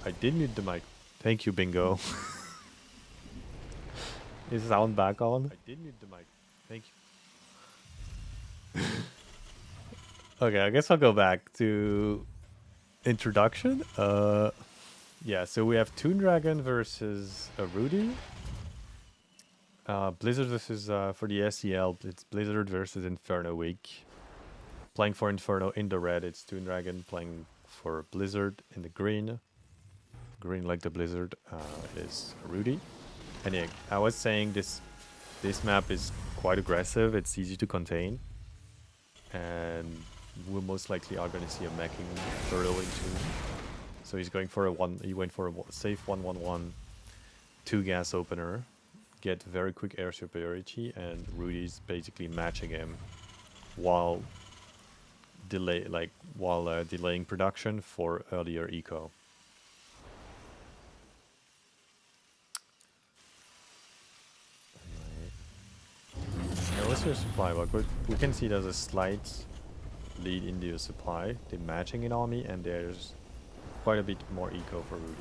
I did mute the mic. Thank you, Bingo. Is sound back on? I did mute the mic. Thank you. Okay, I guess I'll go back to introduction. Yeah, so we have ToonDragon versus Rudy. Blizzard versus, for the SCL, it's Blizzard versus Inferno week. Playing for Inferno in the red, it's ToonDragon. Playing for Blizzard in the green. Green like the Blizzard is Rudy. And yeah, I was saying this map is quite aggressive. It's easy to contain. And we most likely are going to see a meching turtle into. So he's going for a one. He went for a safe 1-1-1, 2 gas opener, get very quick air superiority, and Rudy's basically matching him while delaying production for earlier eco. Now what's your supply block? We can see there's a slight lead into your supply. They're matching an army, and there's quite a bit more eco for Rudy.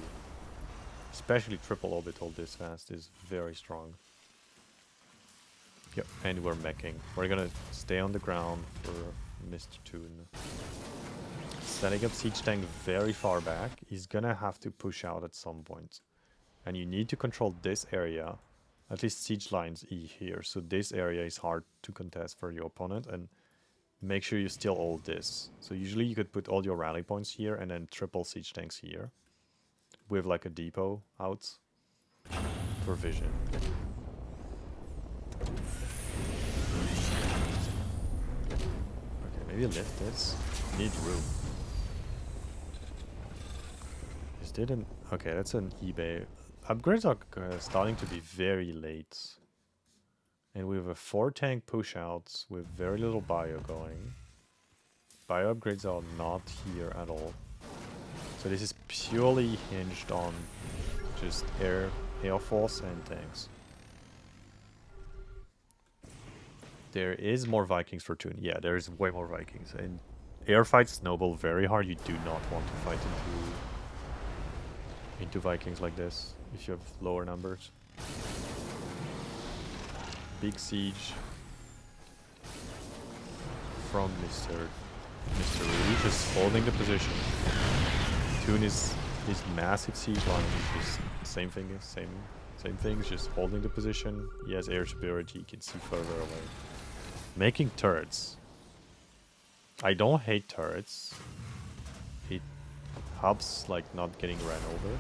Especially triple orbital this fast is very strong. Yep, and we're meching. We're gonna stay on the ground for Mr. Toon. Setting up siege tank very far back. He's gonna have to push out at some point. And you need to control this area. At least siege lines E here. So this area is hard to contest for your opponent. And make sure you steal all this. So usually you could put all your rally points here and then triple siege tanks here. With like a depot out for vision. Okay, maybe lift this. Need room. Is that an... Okay, that's an eBay. Upgrades are starting to be very late. And we have a 4 tank push outs with very little bio going. Bio upgrades are not here at all. So this is purely hinged on just air force and tanks. There is more Vikings for Toon. Yeah, there is way more Vikings. And air fights snowball very hard. You do not want to fight into Vikings like this if you have lower numbers. Big siege from Mr. Rudy, just holding the position. Toon is massive siege line, just same thing, same things, just holding the position. He has air superiority, you can see further away. Making turrets. I don't hate turrets. It helps like not getting ran over.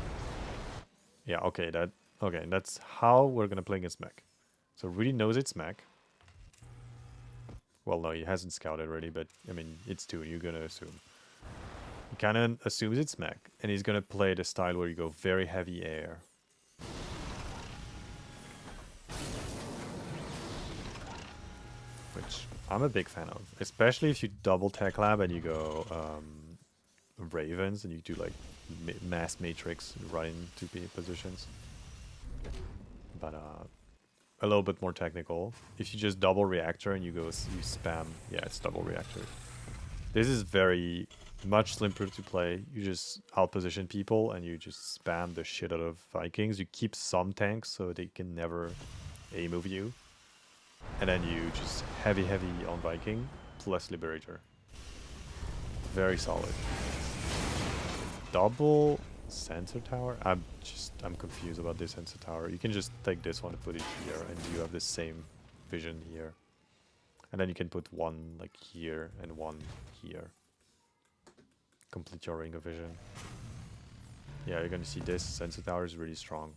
Yeah, okay, that's how we're gonna play against mech. So Rudy knows it's mech. Well, no, he hasn't scouted already, but I mean, it's Toon, you're gonna assume. He kind of assumes it's mech, and he's gonna play the style where you go very heavy air. Which I'm a big fan of, especially if you double tech lab and you go Ravens and you do like mass matrix right into positions. But a little bit more technical. If you just double reactor and you spam, yeah, it's double reactor. This is very much simpler to play. You just outposition people and you just spam the shit out of Vikings. You keep some tanks so they can never A-move you. And then you just heavy on Viking plus Liberator. Very solid. Double sensor tower? I'm confused about this sensor tower. You can just take this one and put it here and you have the same vision here. And then you can put one like here and one here. Complete your ring of vision. Yeah, you're gonna see this sensor tower is really strong.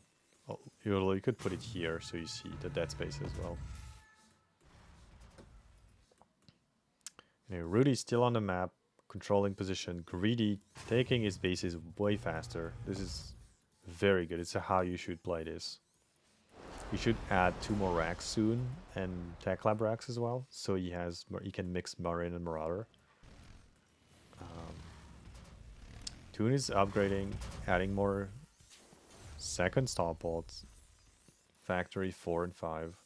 Oh, you could put it here so you see the dead space as well. Anyway, Rudy's still on the map, controlling position. Greedy, taking his bases way faster. This is very good. It's how you should play this. You should add 2 more racks soon, and Tech Lab racks as well, so he can mix Marin and Marauder. Toon is upgrading, adding more second starports, factory 4 and 5.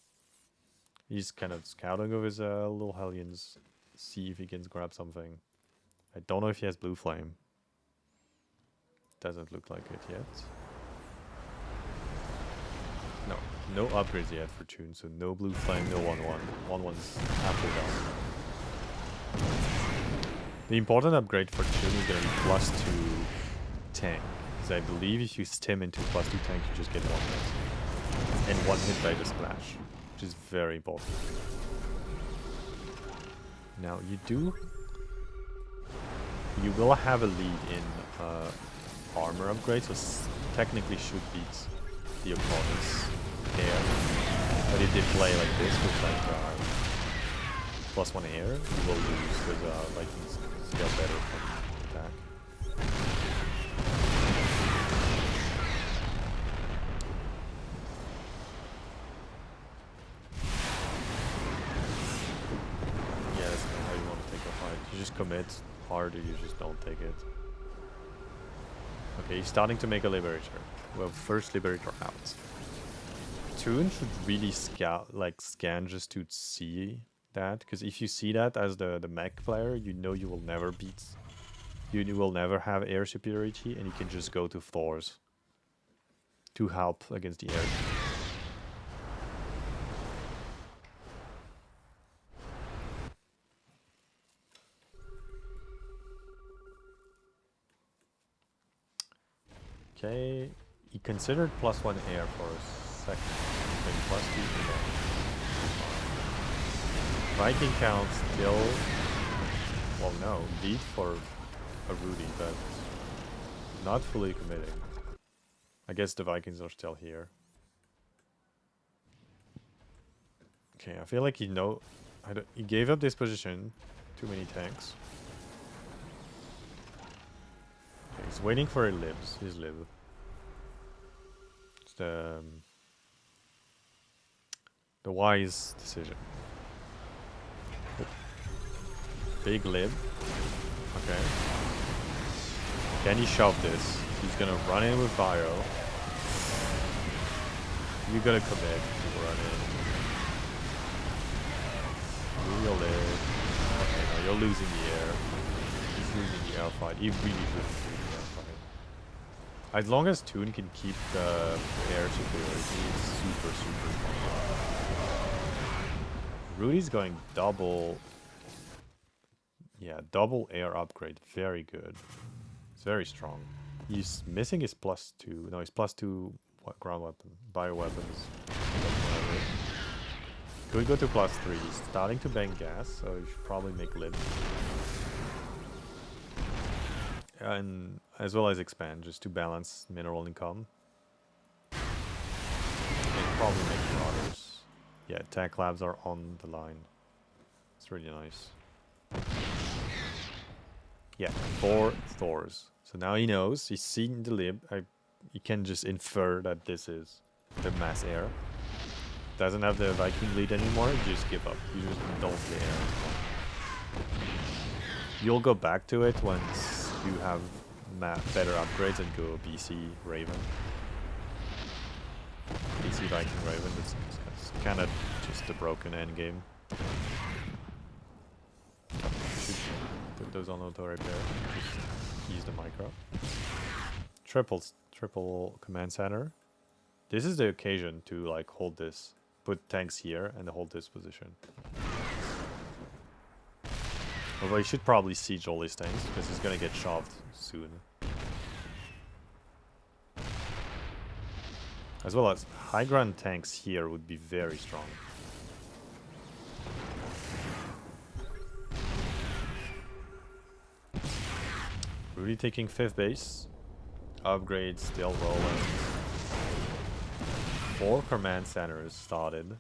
He's kind of scouting of his little Hellions, see if he can grab something. I don't know if he has Blue Flame. doesn't look like it yet. No, no upgrades yet for Toon, so no blue flame, no 1/1. 1/1's after down. The important upgrade for Toon is gonna be +2 tank. Because I believe if you stim into +2 tank, you just get 1 hit. And 1 hit by the splash, which is very important. Now you will have a lead in armor upgrade, so technically should beat the opponent's air. But if they play like this with like +1 air, you will lose because Vikings scale better from attack. Yeah, that's not how you want to take a fight. You just commit hard or you just don't take it. Okay, he's starting to make a Liberator. Well, first Liberator out. Toon should really scan just to see that, because if you see that as the mech player, you know you will never beat. You will never have air superiority, and you can just go to Thors to help against the air. Okay, he considered +1 air for a second, then +2 again. Viking count still, well no, lead for a Rudy, but not fully committing. I guess the Vikings are still here. Okay, I feel like he gave up this position. Too many tanks. Okay, he's waiting for his lib. It's the wise decision. Big lib. Okay. Can he shove this? He's gonna run in with Bio. You're gonna commit to run in. Real lib. Okay, now you're losing the air. He's losing the air fight. He really shouldn't lose the air fight. As long as Toon can keep the air superiority, it's super fun. Rudy's going double. Yeah, double air upgrade. Very good. It's very strong. He's missing his +2. No, his +2 ground weapon. Bioweapons. Could go to +3. He's starting to bank gas, so he should probably make lib. And as well as expand, just to balance mineral income. And probably make marauders. Yeah, tech labs are on the line. It's really nice. Yeah, 4 Thors. So now he knows, he's seen the lib. You can just infer that this is the mass air. Doesn't have the Viking lead anymore, you just give up. You just don't play air. You'll go back to it once you have better upgrades and go BC Raven. BC Viking Raven, it's kind of just a broken endgame. Put those on auto repair. Just use the micro. Triple command center. This is the occasion to like hold this. Put tanks here and hold this position. Although he should probably siege all these tanks because he's gonna get shoved soon. As well as high ground tanks here would be very strong. Rudy taking 5th base. Upgrade still rolling. 4 command centers started.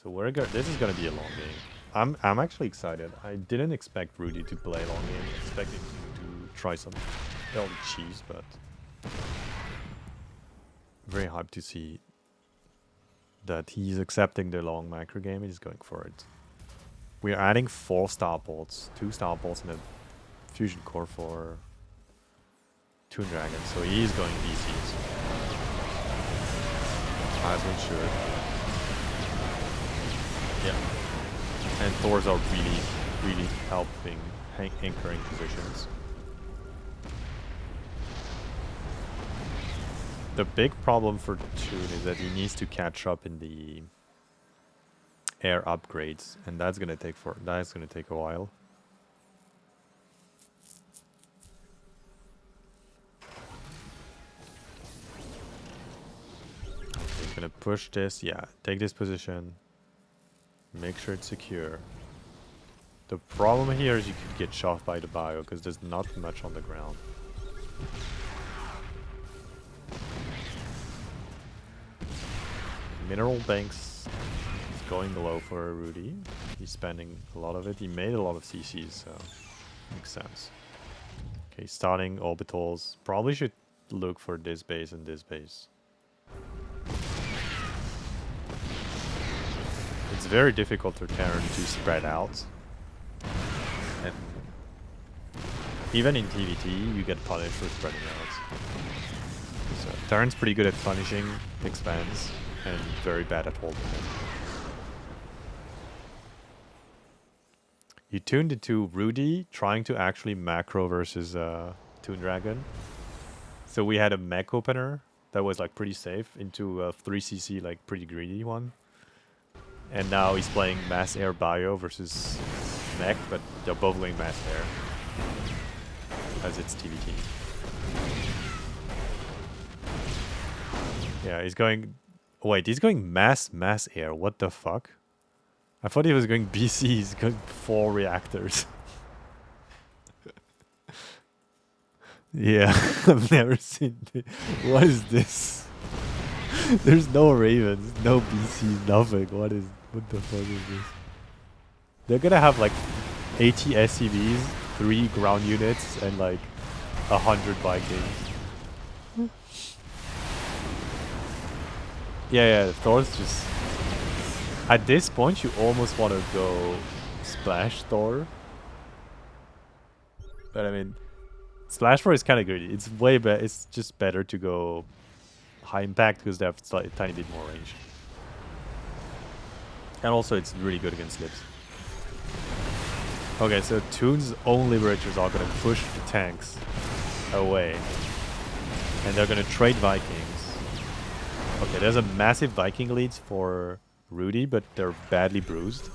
So this is gonna be a long game. I'm actually excited. I didn't expect Rudy to play long game. I expected him to try some early cheese, but very hyped to see that he's accepting the long macro game and he's going for it. We're adding 4 starports, 2 starports and a fusion core for ToonDragon, so he's going DCs. As we should. Yeah. And Thors are really helping anchoring positions. The big problem for Toon is that he needs to catch up in the air upgrades, and that's gonna take a while. He's gonna push this, yeah, take this position, make sure it's secure. The problem here is you could get shot by the bio because there's not much on the ground. Mineral banks is going low for Rudy. He's spending a lot of it. He made a lot of CCs, so makes sense. Okay, starting orbitals. Probably should look for this base and this base. It's very difficult for Terran to spread out. And even in TVT, you get punished for spreading out. So Terran's pretty good at punishing expands and very bad at holding it. You tuned into Rudy trying to actually macro versus ToonDragon. So we had a mech opener that was like pretty safe into a 3cc like pretty greedy one. And now he's playing mass air bio versus mech, but they're both going mass air as it's TVT. Yeah, he's going... Wait, he's going mass air. What the fuck? I thought he was going BC. He's going 4 reactors. Yeah, I've never seen this. What is this? There's no Ravens, no BCs, nothing. What the fuck is this? They're gonna have like 80 SCVs, 3 ground units, and like 100 Vikings. Yeah, Thor's just... At this point, you almost want to go Splash Thor. But I mean, Splash Thor is kind of good. It's way better. It's just better to go high impact because they have a tiny bit more range. And also, it's really good against Lips. Okay, so Toon's own Liberators are going to push the tanks away. And they're going to trade Vikings. Okay, there's a massive Viking leads for Rudy, but they're badly bruised.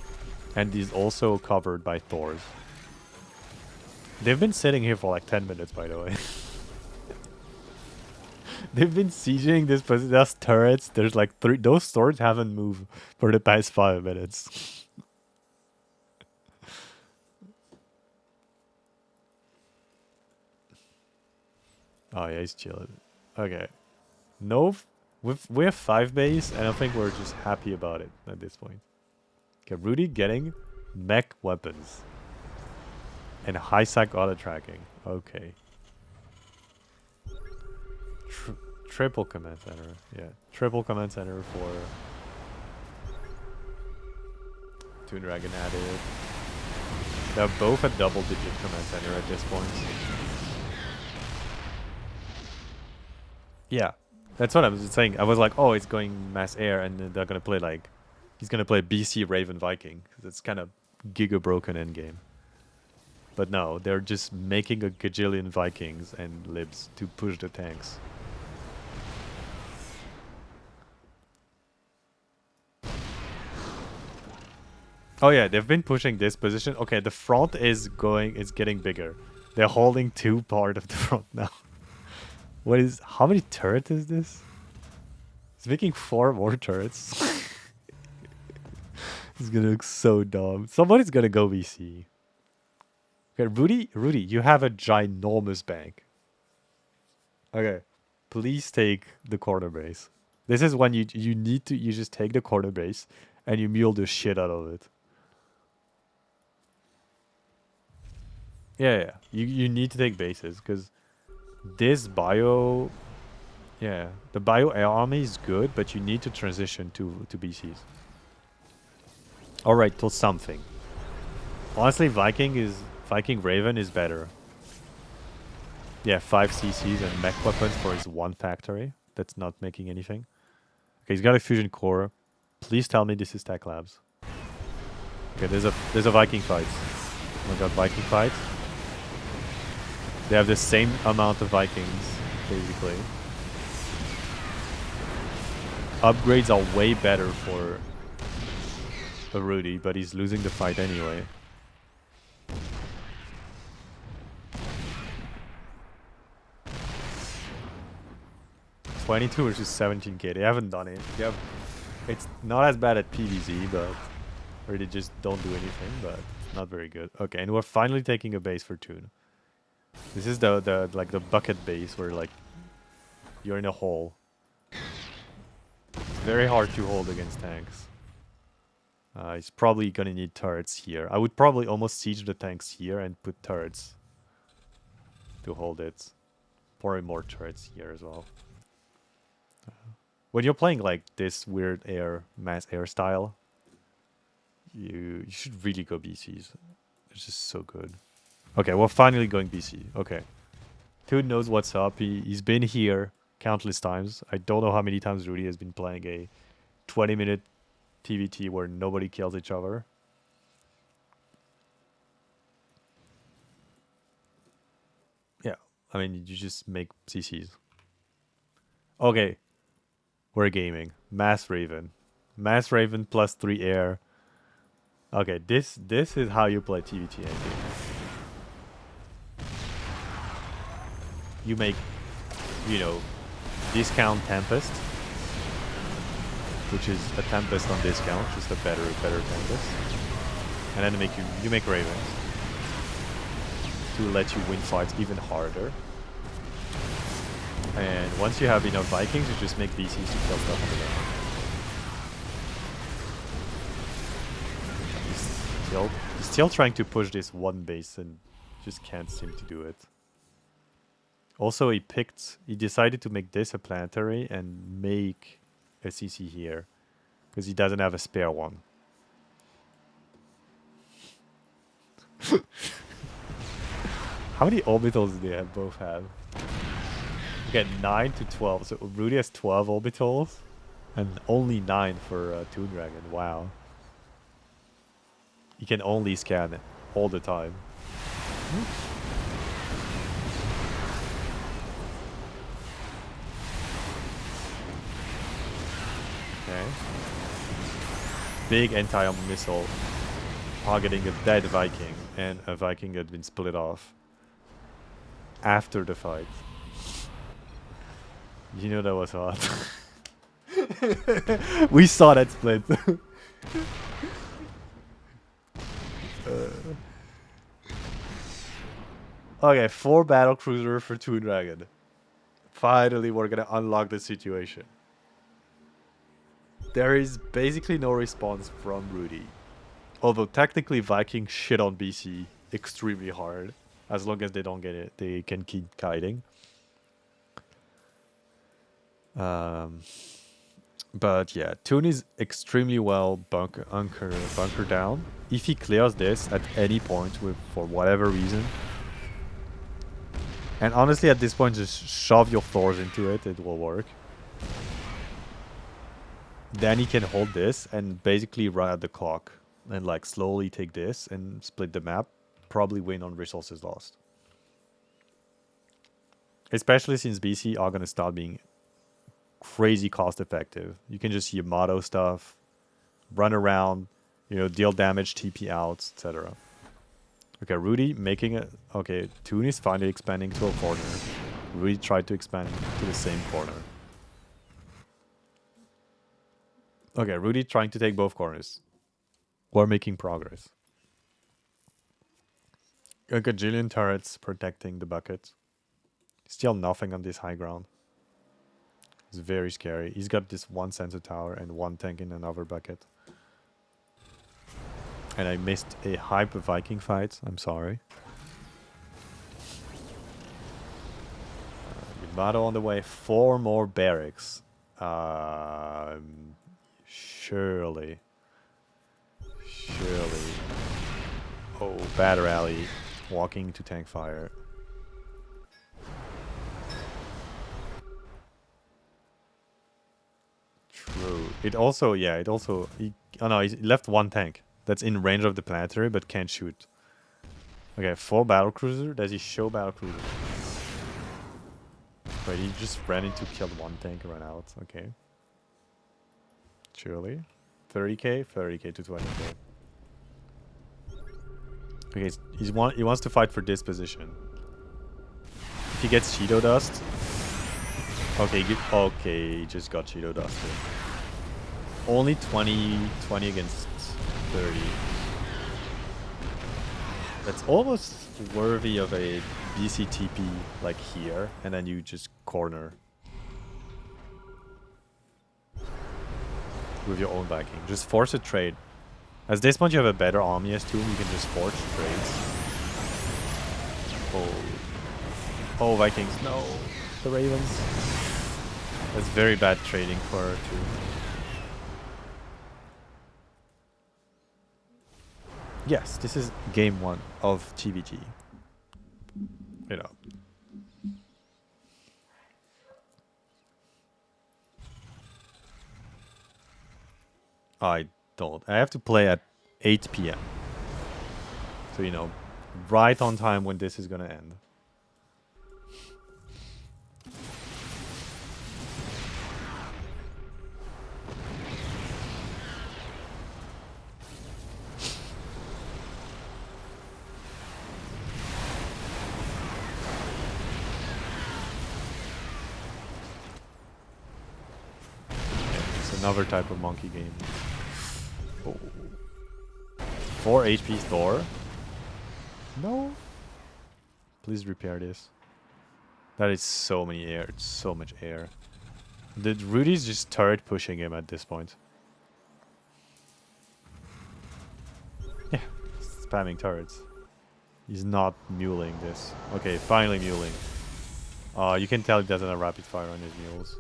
And he's also covered by Thors. They've been sitting here for like 10 minutes, by the way. They've been sieging this position. There's turrets. There's like 3. Those swords haven't moved for the past 5 minutes. Oh yeah, he's chilling. Okay. No... We have 5 base, and I think we're just happy about it at this point. Okay, Rudy getting mech weapons. And high sec auto tracking. Okay. Triple command center. Yeah, triple command center for ToonDragon added. They're both at double-digit command center at this point. Yeah. That's what I was saying. I was like, oh, it's going mass air, and then they're going to play like... He's going to play BC Raven Viking. It's kind of giga broken endgame. But no, they're just making a gajillion Vikings and Libs to push the tanks. Oh yeah, they've been pushing this position. Okay, the front is getting bigger. They're holding 2 part of the front now. How many turrets is this? He's making 4 more turrets. It's gonna look so dumb. Somebody's gonna go VC. Okay, Rudy, you have a ginormous bank. Okay, please take the corner base. This is when you just take the corner base and you mule the shit out of it. Yeah. You need to take bases because this bio, yeah, the bio air army is good, but you need to transition to BCs. All right, till something. Honestly, Viking Raven is better. Yeah, 5 CCs and mech weapons for his 1 factory. That's not making anything. Okay, he's got a fusion core. Please tell me this is Tech Labs. Okay, there's a Viking fight. Oh my god, Viking fight. They have the same amount of Vikings, basically. upgrades are way better for a Rudy, but he's losing the fight anyway. $22 versus 17k. They haven't done it. It's not as bad at PvZ, but or they just don't do anything, but not very good. Okay, and we're finally taking a base for Toon. This is the like the bucket base where like you're in a hole. It's very hard to hold against tanks. He's probably gonna need turrets here. I would probably almost siege the tanks here and put turrets to hold it. Probably more turrets here as well. When you're playing like this weird mass air style, you should really go BCs. It's just so good. Okay, we're finally going BC. Okay. Toon knows what's up. He's been here countless times. I don't know how many times Rudy has been playing a 20-minute TVT where nobody kills each other. Yeah, I mean, you just make CCs. Okay, we're gaming. Mass Raven. Mass Raven plus 3 air. Okay, this is how you play TVT, I think. You make, you know, discount Tempest, which is a Tempest on discount, just a better Tempest, and then you make Ravens to let you win fights even harder. And once you have enough Vikings, you just make VCs to kill stuff on the ground. He's still trying to push this one base and just can't seem to do it. Also, he decided to make this a planetary and make a CC here because he doesn't have a spare one. How many orbitals do they both have? Okay, 9 to 12. So Rudy has 12 orbitals and only 9 for ToonDragon. Wow. He can only scan all the time. Okay. Big anti-armor missile targeting a dead Viking and a Viking that had been split off after the fight. You know that was hot. We saw that split. Okay, 4 battlecruiser for ToonDragon. Finally, we're gonna unlock the situation. There is basically no response from Rudy. Although technically Vikings shit on BC extremely hard. As long as they don't get it, they can keep kiting. But yeah, Toon is extremely well bunker down. If he clears this at any point for whatever reason, and honestly at this point just shove your Thors into it, it will work. Then he can hold this and basically run out the clock and like slowly take this and split the map, probably win on resources lost. Especially since BC are gonna start being crazy cost effective. You can just Yamato stuff, run around, you know, deal damage, TP out, etc. Okay, Rudy making it. Okay, Toon is finally expanding to a corner. Rudy tried to expand to the same corner. Okay, Rudy trying to take both corners. We're making progress. A gajillion turrets protecting the bucket. Still nothing on this high ground. It's very scary. He's got this one sensor tower and one tank in another bucket. And I missed a hyper Viking fight. I'm sorry. Yamato on the way. 4 more barracks. Surely. Oh, Batter Alley. Walking to tank fire. True. He left one tank that's in range of the planetary but can't shoot. Okay, 4 battlecruiser. Does he show battlecruiser? Wait, he just ran into killed one tank and ran out. Okay. actually. 30k, 30k to 20k. Okay, he wants to fight for this position. If he gets Cheeto Dust... Okay, he just got Cheeto Dusted. Only 20 against 30. That's almost worthy of a BCTP like here, and then you just corner. With your own Viking. Just force a trade. At this point you have a better army as Toon, you can just force trades. Oh, Vikings, no. The Ravens. That's very bad trading for Toon. Yes, this is game 1 of TVT. You know. I don't. I have to play at 8 p.m. So, you know, right on time when this is gonna end. It's another type of monkey game. Oh. 4 HP Thor. No. Please repair this. That is so many air. It's so much air. Rudy's just turret pushing him at this point. Yeah. Spamming turrets. He's not muling this. Okay, finally muling. You can tell he doesn't have rapid fire on his mules.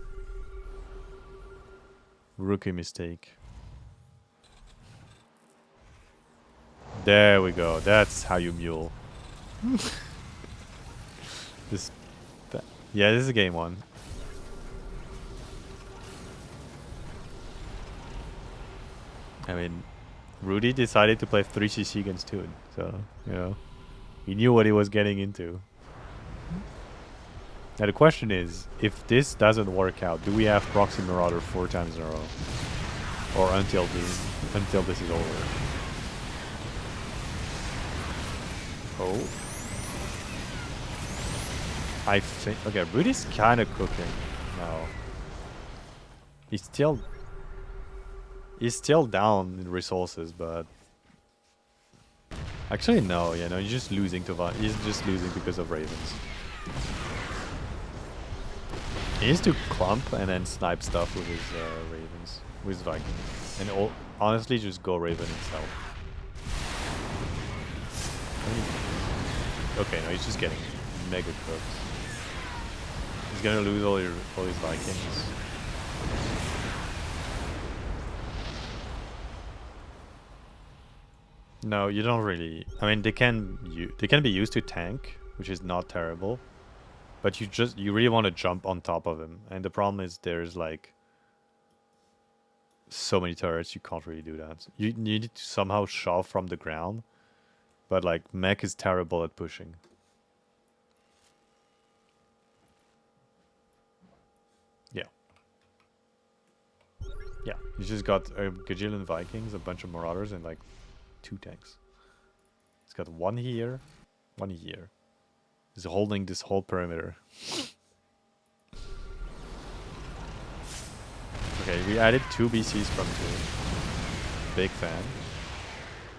Rookie mistake. There we go. That's how you mule. Yeah, this is game 1. I mean, Rudy decided to play 3cc against Toon, so, you know, he knew what he was getting into. Now the question is, if this doesn't work out, do we have Proxy Marauder 4 times in a row? Or until this is over? Oh. I think... Okay, Rudy's kind of cooking now. He's still down in resources, but... Actually, no, you know, he's just losing because of Ravens. He needs to clump and then snipe stuff with his Ravens, with his Vikings. And honestly, just go Raven himself. Okay, no, he's just getting mega cooked. He's gonna lose all his Vikings. No, you don't really. I mean, they can be used to tank, which is not terrible. But you really want to jump on top of him, and the problem is there's like so many turrets, you can't really do that. You need to somehow shove from the ground, but like mech is terrible at pushing. Yeah. Yeah, you just got a gajillion Vikings, a bunch of Marauders, and like 2 tanks. It's got 1 here, 1 here. He's holding this whole perimeter. Okay, we added 2 BCs from Toon. Big fan.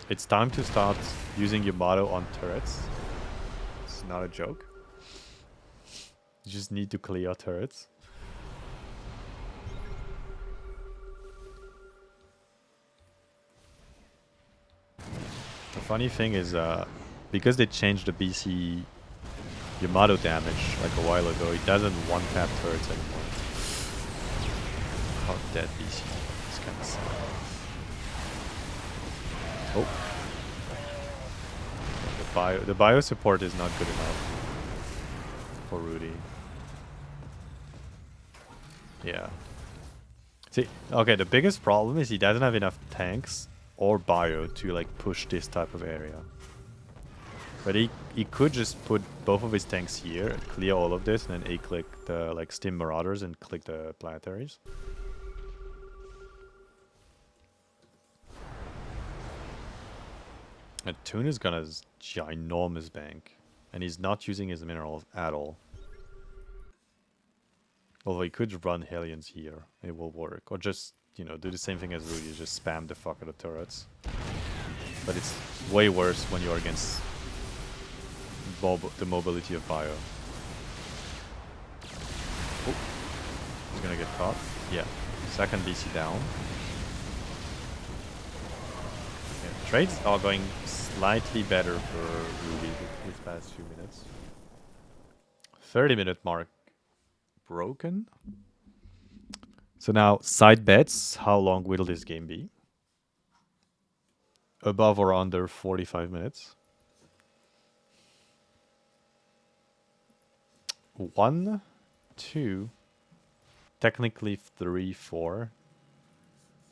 It's time to start using Yamato on turrets. It's not a joke. You just need to clear turrets. The funny thing is, because they changed the BC Yamato damage like a while ago, it doesn't one-tap turrets anymore. Oh, dead BC. It's kind of sad. Oh. The bio support is not good enough for Rudy. Yeah. See, okay, the biggest problem is he doesn't have enough tanks or bio to like push this type of area. But he could just put both of his tanks here, clear all of this, and then A-click the like Stim Marauders and click the planetaries. And Toon is got a ginormous bank. And he's not using his minerals at all. Although he could run Hellions here. It will work. Or just, you know, do the same thing as Rudy. Just spam the fuck out of turrets. But it's way worse when you're against the mobility of Bio. Oh. He's gonna get caught. Yeah. Second BC down. Yeah. Trades are going slightly better for Rudy these past few minutes. 30-minute mark broken. So now, side bets. How long will this game be? Above or under 45 minutes? 1, 2, technically 3, 4,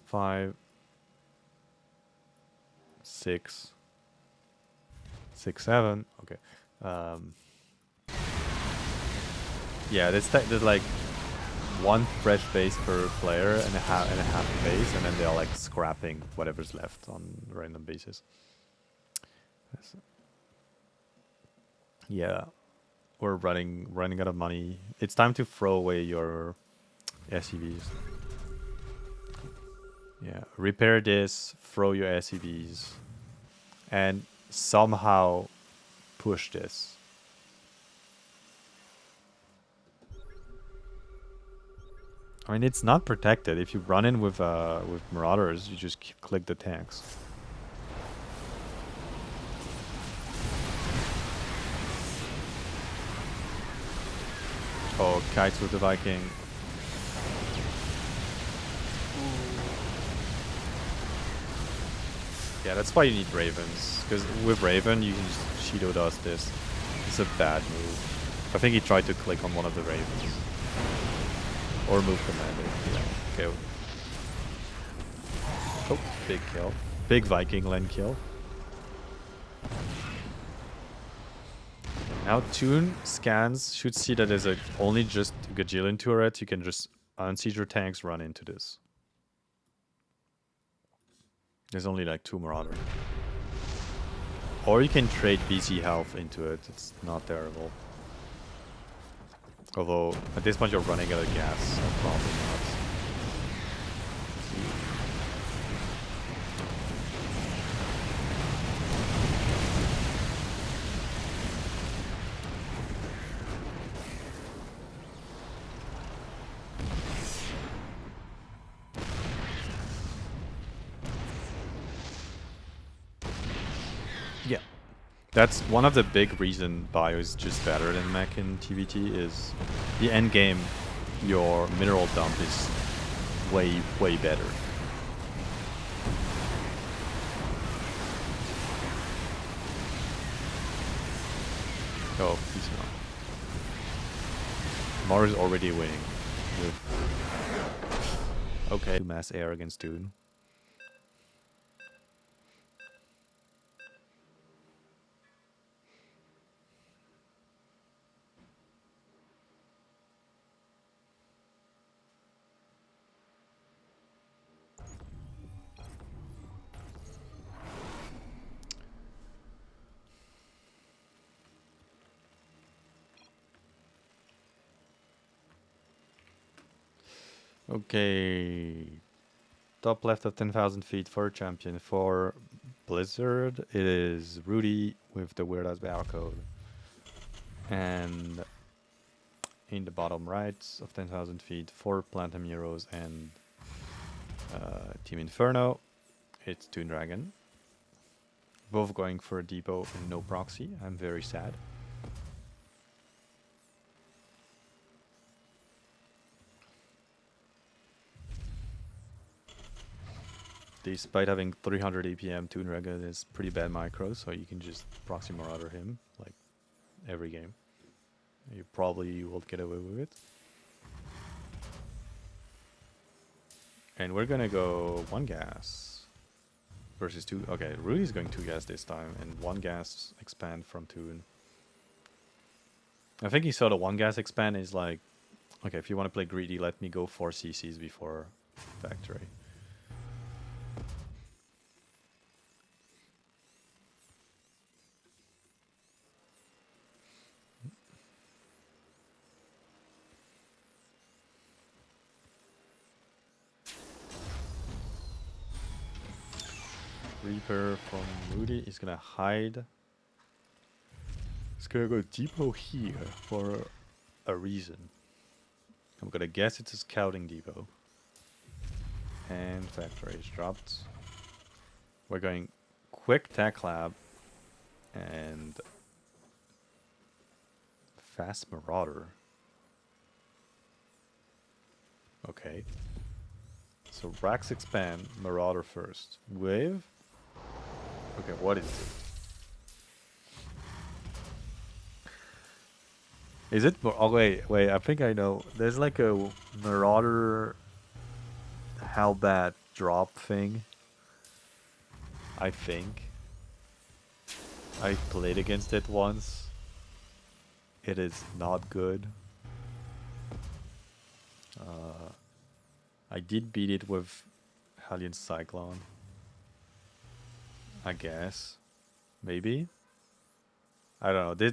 5, 6, 7. Okay. Yeah, there's like one fresh base per player and a half base, and then they're like scrapping whatever's left on random bases. Yeah, we're running out of money. It's time to throw away your SCVs. Yeah, repair this, throw your SCVs, and somehow push this. I mean, it's not protected. If you run in with Marauders, you just click the tanks. Oh, Kites with the Viking. Yeah, that's why you need Ravens. Because with Raven, you can just Shido does this. It's a bad move. I think he tried to click on one of the Ravens. Or move commander. Yeah. Okay. Oh, big kill. Big Viking land kill. Now Toon scans should see that there's only just a Gajillion turret. You can just unsiege your tanks, run into this. There's only like 2 Marauder. Or you can trade BC health into it. It's not terrible. Although, at this point you're running out of gas, so probably not. Yeah. That's one of the big reason Bio is just better than mech in TVT is the end game, your mineral dump is way better. Oh, he's not. Mars is already winning. Okay, mass air against Dune. Okay, top left of 10,000 feet for champion. For Blizzard, it is Rudy with the weird ass barcode. And in the bottom right of 10,000 feet for Platinum Heroes and Team Inferno, it's ToonDragon. Both going for a depot and no proxy. I'm very sad. Despite having 300 APM, ToonDragon is pretty bad micro, so you can just proxy Marauder him, like, every game. You probably will get away with it. And we're gonna go 1 gas versus 2. Okay, Rudy's going 2 gas this time, and 1 gas expand from Toon. I think he saw the 1 gas expand is like, okay, if you want to play greedy, let me go 4 CCs before factory. Reaper from Rudy. He's gonna hide. He's gonna go depot here for a reason. I'm gonna guess it's a scouting depot. And factory is dropped. We're going quick tech lab and fast marauder. Okay. So racks expand, marauder first. Wave? Okay, what is it? Is it? Oh, wait, I think I know. There's like a marauder how bad drop thing. I think. I played against it once. It is not good. I did beat it with Hellion Cyclone. I guess. Maybe? I don't know.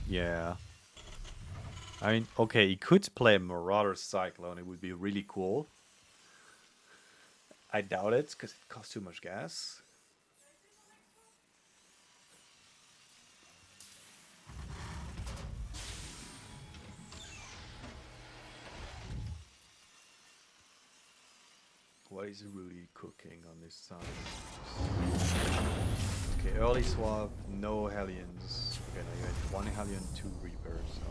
Yeah. I mean, okay, he could play Marauder Cyclone. It would be really cool. I doubt it, because it costs too much gas. What is Rudy cooking on this side? Okay, early swap, no Hellions. Okay, now you had 1 Hellion, 2 Reapers, so...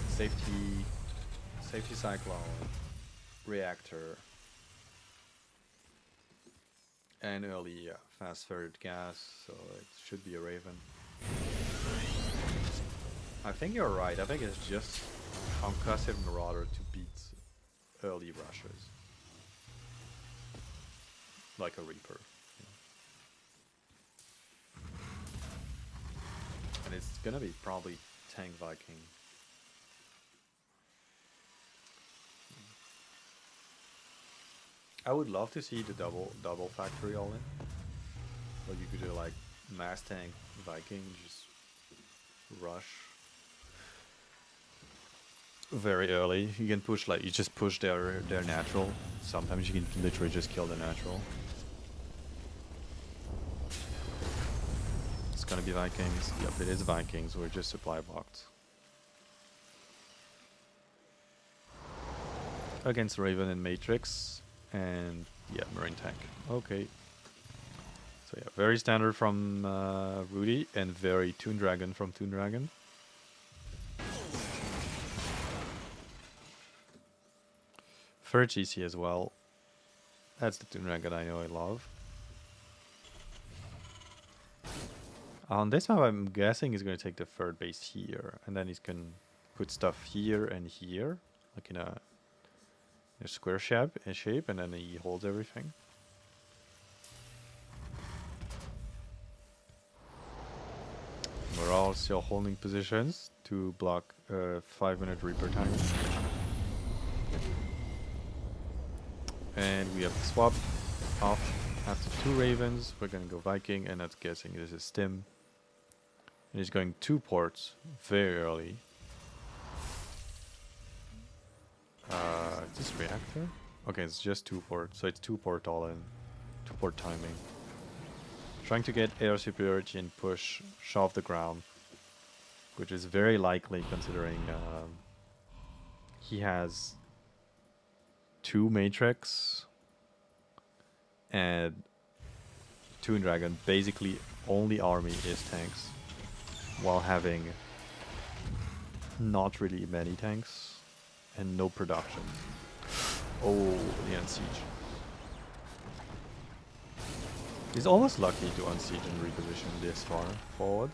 Safety Cyclone, Reactor, and early fast forward gas, so it should be a Raven. I think you're right, I think it's just concussive Marauder to beat early rushers. Like a Reaper. And it's gonna be probably Tank Viking. I would love to see the double factory all in. But you could do like mass tank Viking, just rush very early. You can push like you just push their natural. Sometimes you can literally just kill the natural. It's gonna be Vikings. Yep, it is Vikings. We're just supply blocked. Against Raven and Matrix. And yeah, Marine Tank. Okay. So yeah, very standard from Rudy and very ToonDragon from ToonDragon. Third GC as well. That's the ToonDragon I know I love. On this map, I'm guessing he's going to take the third base here, and then he's going to put stuff here and here, like in a square shape, and then he holds everything. We're all still holding positions to block 5-minute Reaper time. And we have the swap off after 2 Ravens. We're going to go Viking, and that's guessing this is Stim. And he's going 2 ports very early. Is this reactor? Okay, it's just 2 ports, so it's 2 port all in. 2 port timing. Trying to get air superiority and push shove the ground, which is very likely considering he has 2 Matrix and ToonDragon. Basically, only army is tanks, while having not really many tanks and no production. Oh, the unsiege. He's almost lucky to unsiege and reposition this far forward.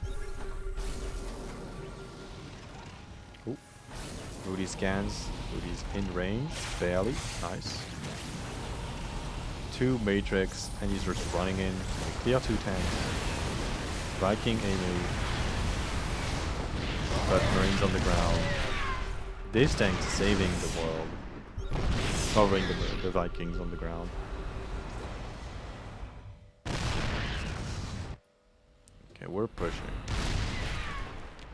Oh, Rudy scans. Rudy's in range, barely. Nice. 2 Matrix, and he's just running in. Clear 2 tanks. Viking AMA. But Marines on the ground. This tank's saving the world. Covering the Vikings on the ground. Okay, we're pushing.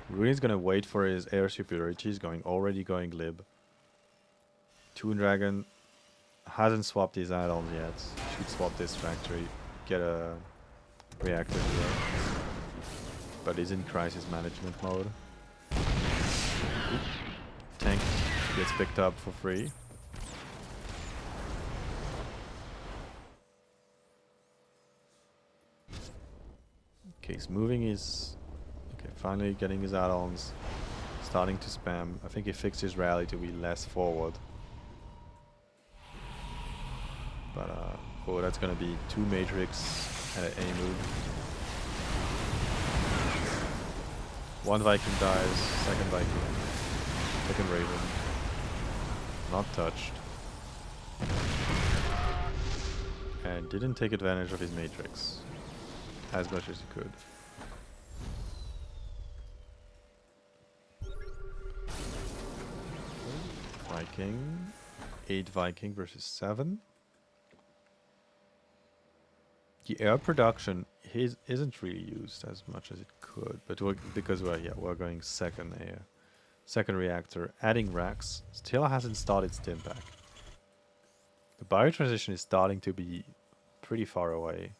Rudy's gonna wait for his air superiority. He's already going lib. ToonDragon Hasn't swapped his add-ons yet. Should swap this factory, get a reactor here. But is in crisis management mode. Oop. Tank gets picked up for free. Okay, he's moving his... Okay, finally getting his add-ons. Starting to spam. I think he fixed his rally to be less forward. But, oh, that's gonna be 2 Matrix and an A move. 1 Viking dies, 2nd Viking, 2nd Raven. Not touched. And didn't take advantage of his Matrix as much as he could. Viking. 8 Viking versus 7. The air production isn't really used as much as it could, but because we're going second air, second reactor, adding racks. Still hasn't started stim pack. The biotransition is starting to be pretty far away,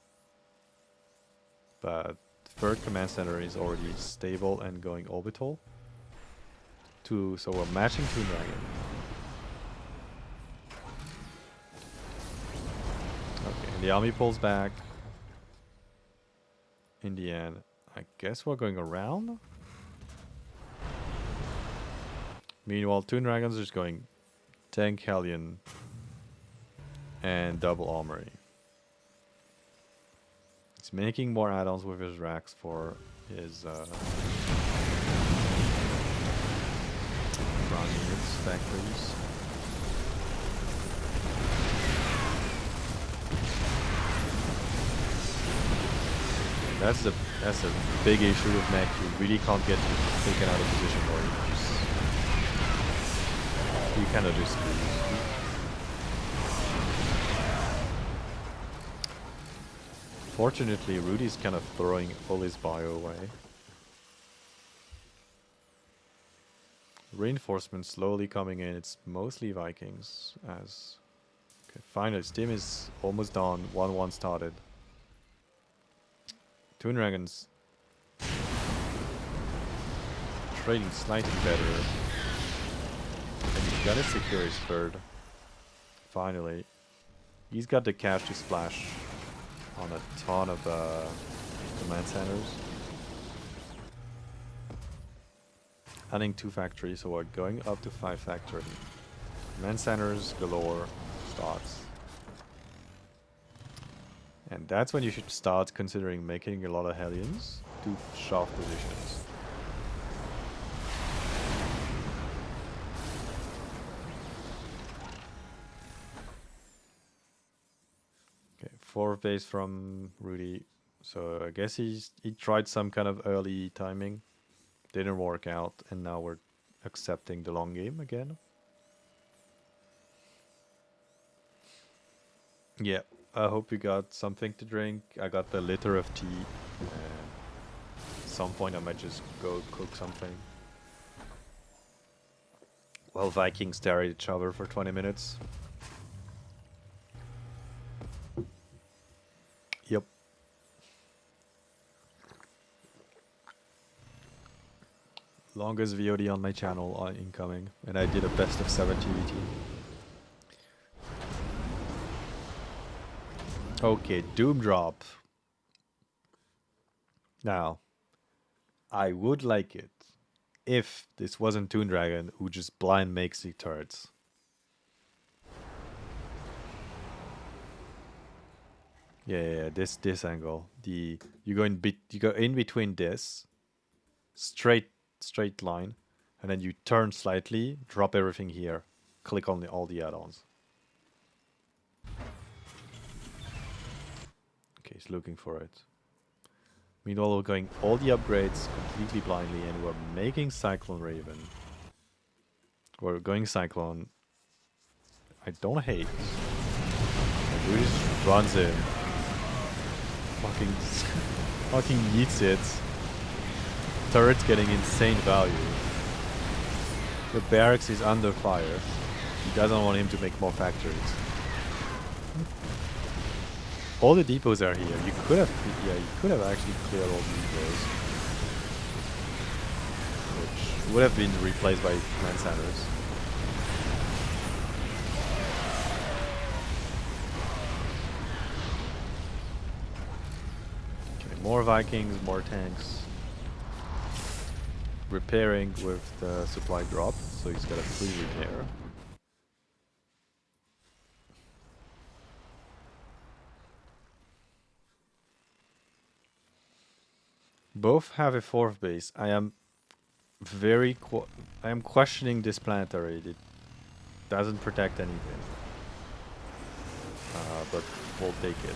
but third command center is already stable and going orbital. So we're matching ToonDragon. Okay, and the army pulls back. In the end, I guess we're going around. Meanwhile, ToonDragon's just going tank Hellion and double armory. He's making more add-ons with his racks for his ground units, factories. That's a big issue with mech. You really can't get taken out of position, or you kind of just lose. Fortunately, Rudy's kind of throwing all his bio away. Reinforcements slowly coming in. It's mostly Vikings. As okay, finally, Stim is almost done. 1-1 started. ToonDragon's trading slightly better. And he's got to secure his third. Finally. He's got the cash to splash on a ton of command centers. Adding 2 factories, so we're going up to 5 factories. Command centers galore starts. And that's when you should start considering making a lot of Hellions to shaft positions. Okay, 4th base from Rudy. So I guess he tried some kind of early timing. Didn't work out, and now we're accepting the long game again. Yeah. I hope you got something to drink. I got the liter of tea. At some point I might just go cook something. While Vikings stare at each other for 20 minutes. Yep. Longest VOD on my channel incoming. And I did a best of 7 TVT. Okay, Doom Drop. Now, I would like it if this wasn't ToonDragon who just blind makes the turrets. Yeah, this angle. You go in between this straight line, and then you turn slightly, drop everything here, click on all the add-ons. Okay, he's looking for it. Meanwhile, we're going all the upgrades completely blindly, and we're making Cyclone Raven. We're going Cyclone. I don't hate. And Rudy just runs in. Fucking yeets it. Turret's getting insane value. The barracks is under fire. He doesn't want him to make more factories. All the depots are here. You could have, yeah, you could have actually cleared all the depots, which would have been replaced by command centers. Okay, more Vikings, more tanks. Repairing with the supply drop, so he's got a free repair. Both have a fourth base. I am questioning this planetary. It doesn't protect anything, but we'll take it.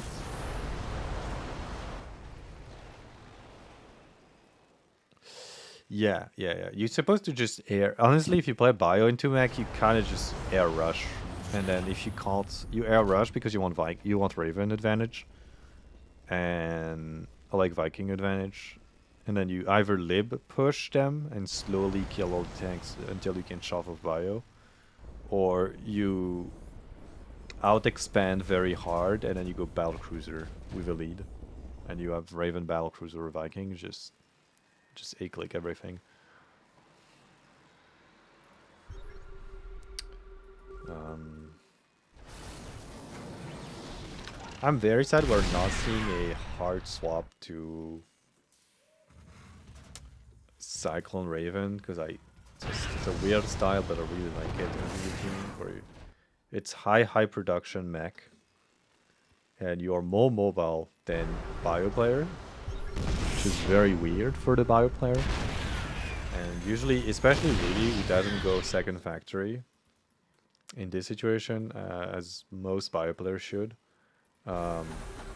Yeah. You're supposed to just air. Honestly, if you play bio into mech, you kind of just air rush, and then if you can't, you air rush because you want Raven advantage, and like Viking advantage, and then you either lib push them and slowly kill all the tanks until you can shove with bio, or you out expand very hard and then you go battle cruiser with a lead, and you have Raven battle cruiser or Viking just A-click everything. I'm very sad we're not seeing a hard swap to Cyclone Raven, because it's a weird style, but I really like it. It's high production mech, and you are more mobile than bio player, which is very weird for the bio player. And usually, especially Rudy, who doesn't go second factory in this situation, as most bio players should,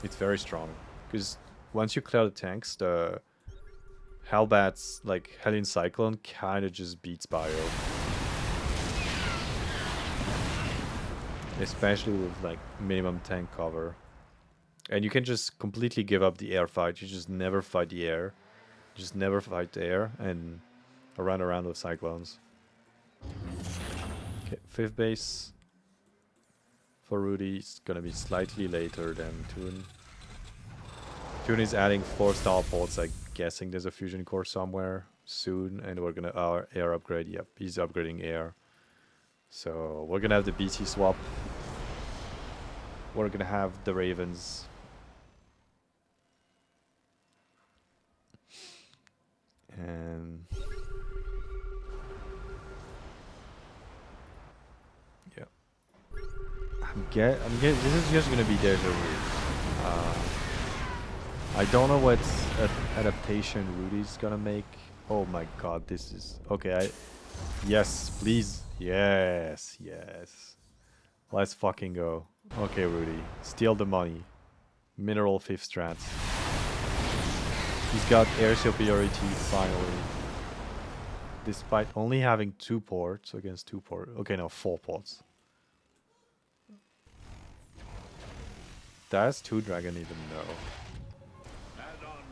it's very strong. Because once you clear the tanks, the Hellbats, like Hellion Cyclone, kind of just beats bio. Especially with like minimum tank cover. And you can just completely give up the air fight. You just never fight the air. Just never fight the air and run around with Cyclones. Okay, 5th base for Rudy is gonna be slightly later than Toon. Toon is adding 4 star ports. I'm guessing there's a fusion core somewhere soon, and we're gonna air upgrade. Yep, he's upgrading air. So we're gonna have the BC swap. We're gonna have the Ravens. And yeah, this is just gonna be deja vu. I don't know what adaptation Rudy's gonna make. Oh my god, this is okay. Yes, please. Yes. Let's fucking go. Okay, Rudy, steal the money. Mineral 5th strat. He's got air superiority finally. Despite only having 2 ports against 2 ports. Okay, no, 4 ports. Does ToonDragon even know?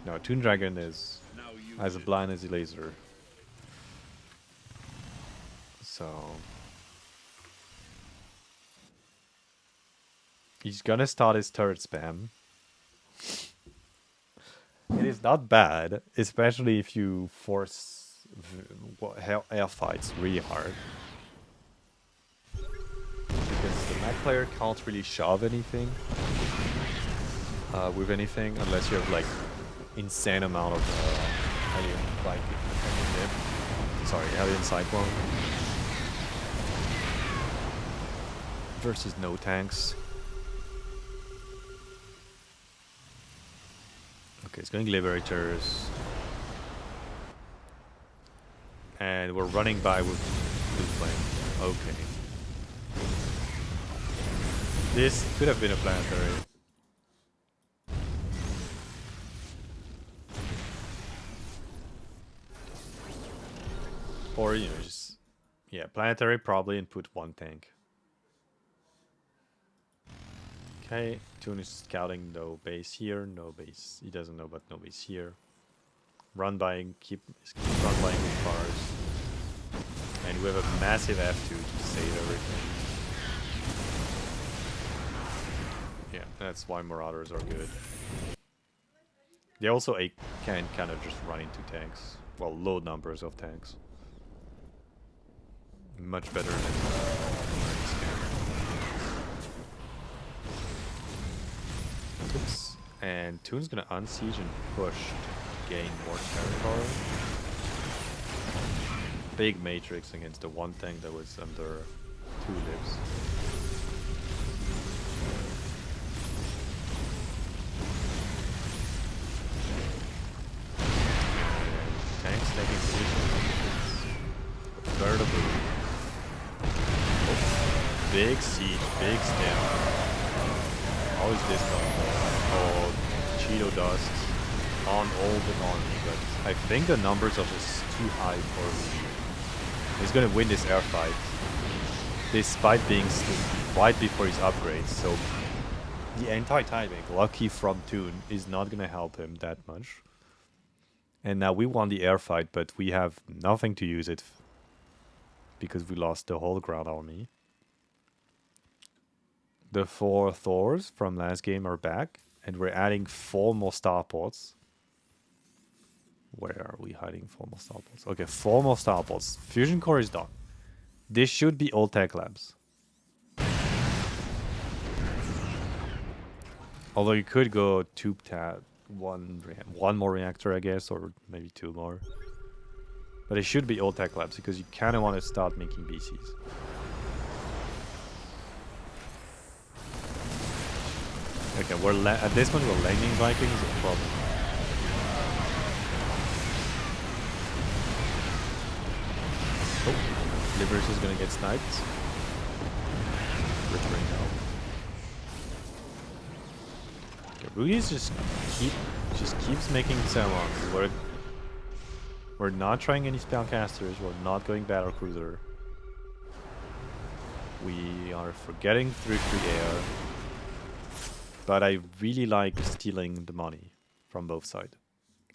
No, ToonDragon is as blind as a laser. So he's gonna start his turret spam. It is not bad, especially if you force air fights really hard. Because the mech player can't really shove anything with anything unless you have like insane amount of Alien Cyclone versus no tanks. Okay, it's going Liberators. And we're running by with Blue Flame. Okay. This could have been a planetary. Or, you know, just... Yeah, planetary probably and put 1 tank. Okay, Toon is scouting no base here, no base. He doesn't know, but no base here. Run buying, keep run buying with cars. And we have a massive F2 to save everything. Yeah. That's why Marauders are good. They also can kind of just run into tanks. Well, low numbers of tanks. Much better than Oops. And Toon's gonna unsiege and push to gain more territory. Big matrix against the one tank that was under 2 lives. Tanks taking position. Veritable. Oh, big siege, big stamp. How is this going? Oh, Cheeto dust on all the army, but I think the numbers are just too high for Rudy. He's gonna win this air fight, despite being right before his upgrades. So the anti-timing, lucky from Toon, is not gonna help him that much. And now we won the air fight, but we have nothing to use it because we lost the whole ground army. The 4 Thors from last game are back, and we're adding 4 more starports. Where are we hiding 4 more starports? Okay, 4 more starports. Fusion core is done. This should be all tech labs. Although you could go tube tab, one more reactor, I guess, or maybe 2 more. But it should be all tech labs because you kind of want to start making BCs. Okay, at this point we're landing Vikings, no problem. Oh, Libers is gonna get sniped. Returning now. Okay, Rudy just keeps making Samurai. We're not trying any spellcasters. We're not going battle cruiser. We are forgetting through air. But I really like stealing the money from both sides.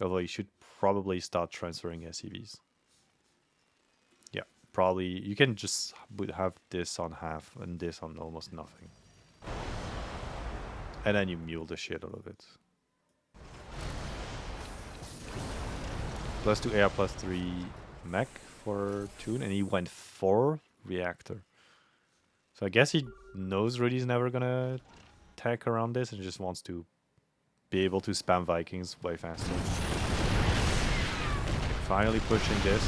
Although you should probably start transferring SCVs. Yeah, probably. You can just have this on half and this on almost nothing. And then you mule the shit out of it. +2 air, +3 mech for Toon, and he went 4 reactor. So I guess he knows Rudy's never gonna tech around this and just wants to be able to spam Vikings way faster. Finally pushing this.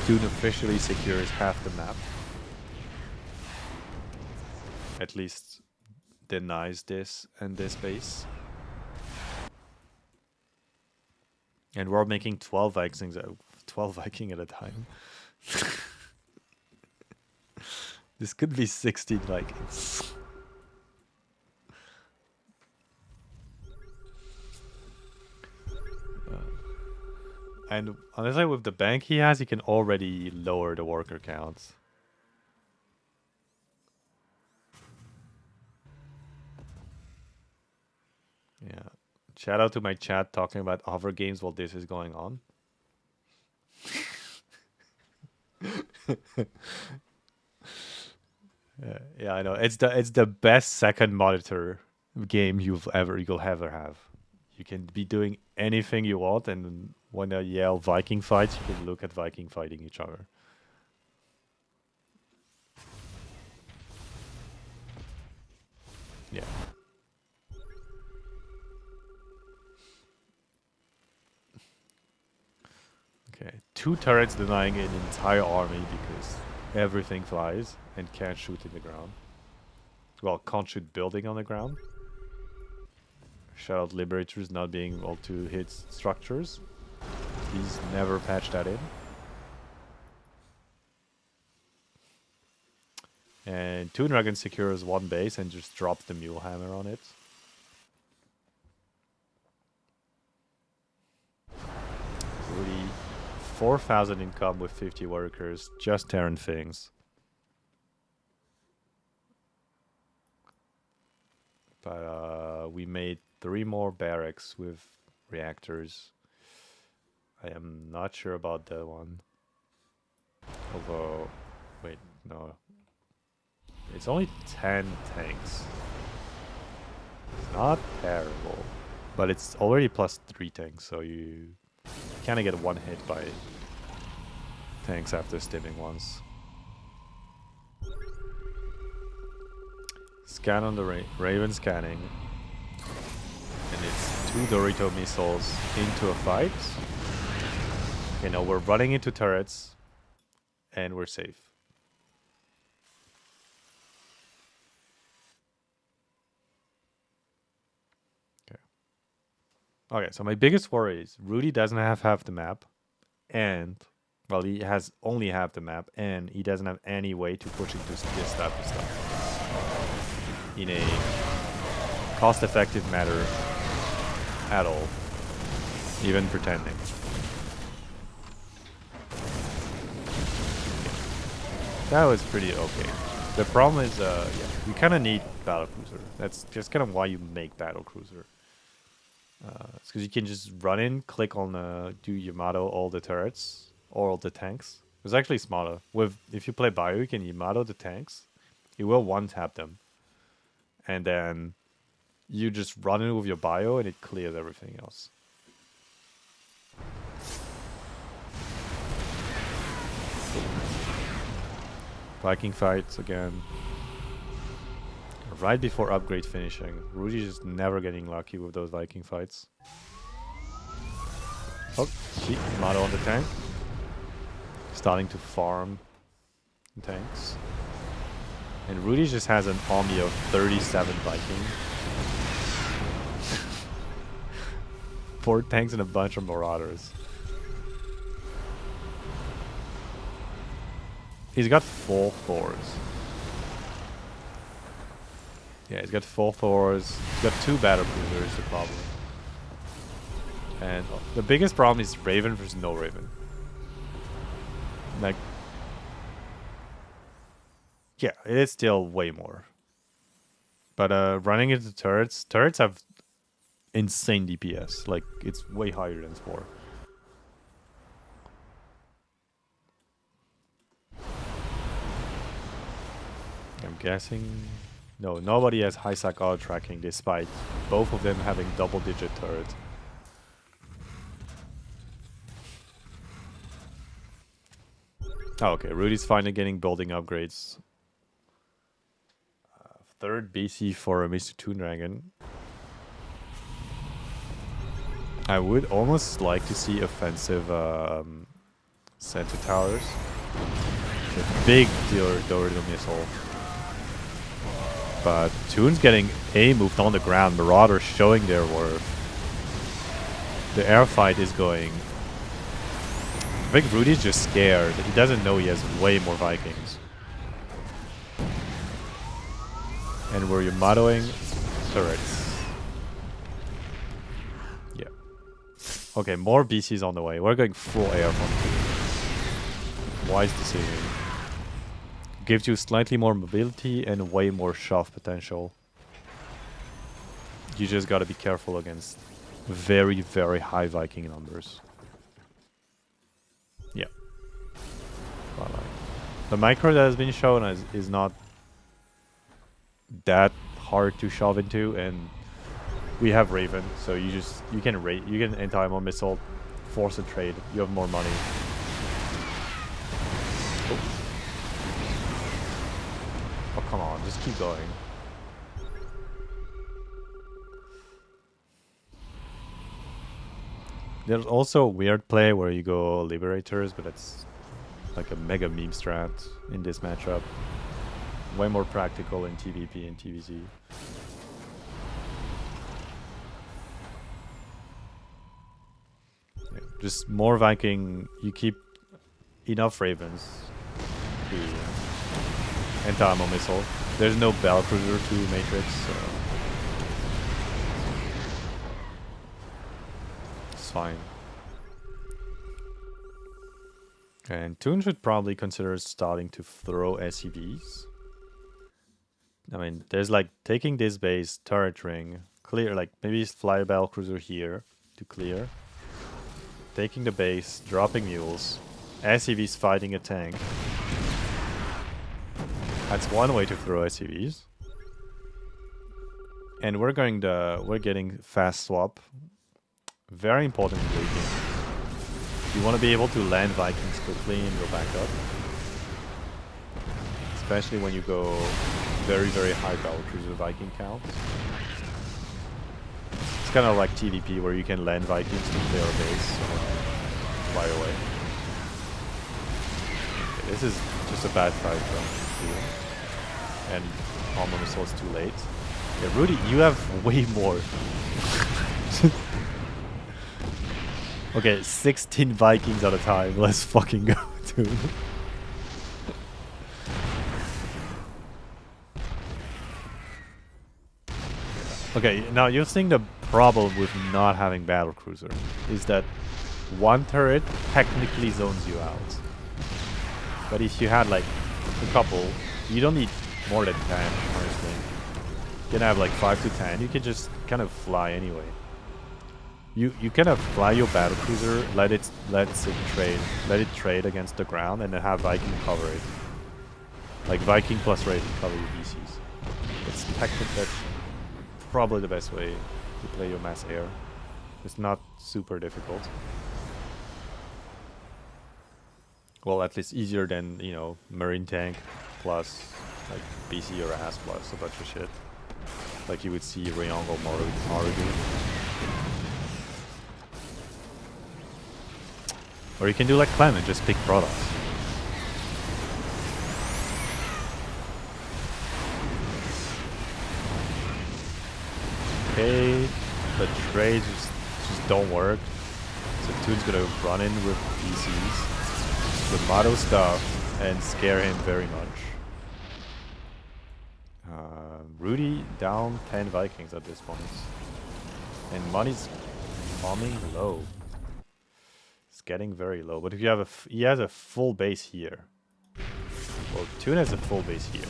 Toon officially secures half the map. At least denies this and this base. And we're making 12 Vikings, 12 Viking at a time. This could be 16 Vikings. And honestly, with the bank he has, he can already lower the worker count. Yeah. Shout out to my chat talking about other games while this is going on. Yeah, I know. It's the best second monitor game you'll ever have. You can be doing anything you want, and when I yell Viking fights, you can look at Viking fighting each other. Yeah. Okay. 2 turrets denying an entire army because everything flies and can't shoot in the ground. Well, can't shoot building on the ground. Shout out Liberators not being able to hit structures. He's never patched that in. And ToonDragon secures 1 base and just drops the Mule Hammer on it. Rudy, 4,000 income with 50 workers, just tearing things. But we made 3 more barracks with reactors. I am not sure about that one. Although, wait, no. It's only 10 tanks. It's not terrible. But it's already +3 tanks, so you kind of get one hit by tanks after stimming once. Scan on the Raven scanning. And it's 2 Dorito missiles into a fight. Okay, now we're running into turrets. And we're safe. Okay, so my biggest worry is Rudy doesn't have half the map. And, well, he has only half the map. And he doesn't have any way to push into this type of stuff in a cost-effective manner at all. Even pretending. That was pretty okay. The problem is, yeah, you kind of need Battlecruiser. That's just kind of why you make Battlecruiser. It's because you can just run in, click on do Yamato all the turrets or all the tanks. It's actually smarter. If you play Bio, you can Yamato the tanks. You will one-tap them. And then you just run in with your Bio and it clears everything else. Viking fights again. Right before upgrade finishing. Rudy's just never getting lucky with those Viking fights. Oh, shit. Yamato on the tank. Starting to farm tanks. And Rudy just has an army of 37 Viking. 4 tanks and a bunch of Marauders. He's got 4 Thors. Yeah, he's got 4 Thors. He's got 2 Battlecruisers, the problem. And the biggest problem is Raven versus no Raven. Like, yeah, it is still way more. But running into turrets have insane DPS. Like, it's way higher than 4. I'm guessing... No, nobody has high sack auto tracking despite both of them having double-digit turret. Oh, okay, Rudy's finally getting building upgrades. 3rd BC for Mr. ToonDragon. I would almost like to see offensive center towers. A big Dorito missile. But Toon's getting A-moved on the ground. Marauders showing their worth. The air fight is going... I think Rudy's just scared. He doesn't know he has way more Vikings. And we're Yamatoing turrets. Yeah. Okay, more BCs on the way. We're going full air from Toon. Wise decision. Gives you slightly more mobility and way more shove potential. You just gotta be careful against very, very high Viking numbers. Yeah. But like, the micro that has been shown is not that hard to shove into, and we have Raven, so you can anti-ammo missile, force a trade. You have more money. Oh, come on, just keep going. There's also a weird play where you go Liberators, but it's like a mega meme strat in this matchup. Way more practical in TVP and TVZ. Yeah, just more Viking, you keep enough Ravens to anti-ammo missile. There's no Battlecruiser to Matrix, so it's fine. And Toon should probably consider starting to throw SCVs. I mean, there's like taking this base, turret ring, clear, like maybe fly a Battlecruiser here to clear. Taking the base, dropping mules, SCVs fighting a tank. That's one way to throw SCVs. And we're getting fast swap. Very important in late game. You want to be able to land Vikings quickly and go back up. Especially when you go very, very high battle cruiser Viking count. It's kind of like TVP where you can land Vikings to clear a base and fly away. Okay, this is just a bad fight from you. And Armor Missile is too late. Yeah, Rudy, you have way more. Okay, 16 Vikings at a time. Let's fucking go, dude. Okay, now you're seeing the problem with not having battlecruiser is that one turret technically zones you out. But if you had like a couple, you don't need more than 10, honestly. You can have like 5 to 10, you can just kind of fly anyway. You kind of fly your battlecruiser, let it trade against the ground, and then have Viking cover it. Like Viking plus Raven cover your BCs. That's probably the best way to play your mass air. It's not super difficult. Well, at least easier than, you know, Marine Tank plus like BC or AS plus a bunch of shit. Like you would see Ryong or Maru do. Or you can do like Clem and just pick products. Okay, the trades just don't work. So Toon's gonna run in with DCs, with Motto stuff, and scare him very much. Rudy down 10 Vikings at this point. And money's bombing low. It's getting very low. But if you have he has a full base here. Well, Toon has a full base here.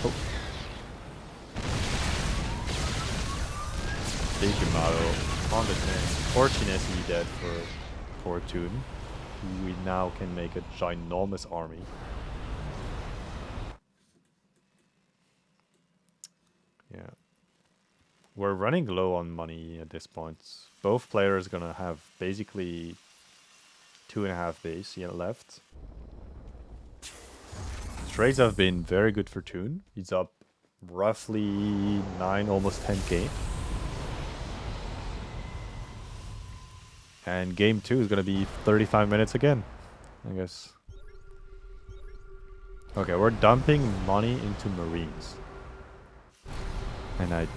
Oh. Big Yamato on the tank. Fortunately dead for Toon. We now can make a ginormous army. Yeah. We're running low on money at this point. Both players gonna have basically 2.5 base left. Trades have been very good for Toon. He's up roughly 9, almost 10k. And game 2 is gonna be 35 minutes again, I guess. Okay, we're dumping money into Marines. And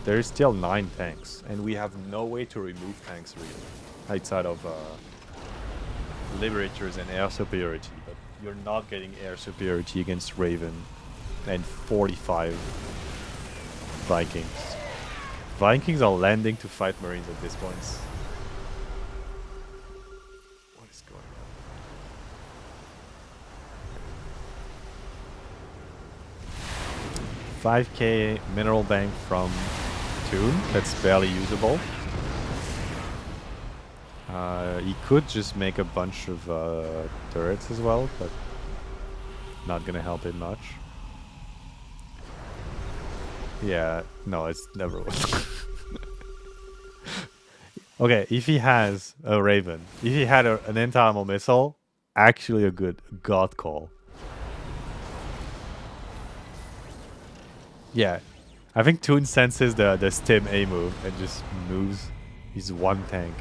there's still 9 tanks, and we have no way to remove tanks really, outside of Liberators and air superiority. But you're not getting air superiority against Raven and 45 Vikings. Vikings are landing to fight Marines at this point. What is going on? 5k mineral bank from Toon. That's barely usable. He could just make a bunch of turrets as well, but not gonna help him much. Yeah, no, it's never was. Okay, if he has a Raven, if he had an anti-armor missile, actually a good god call. Yeah, I think Toon senses the Stim A move and just moves his one tank.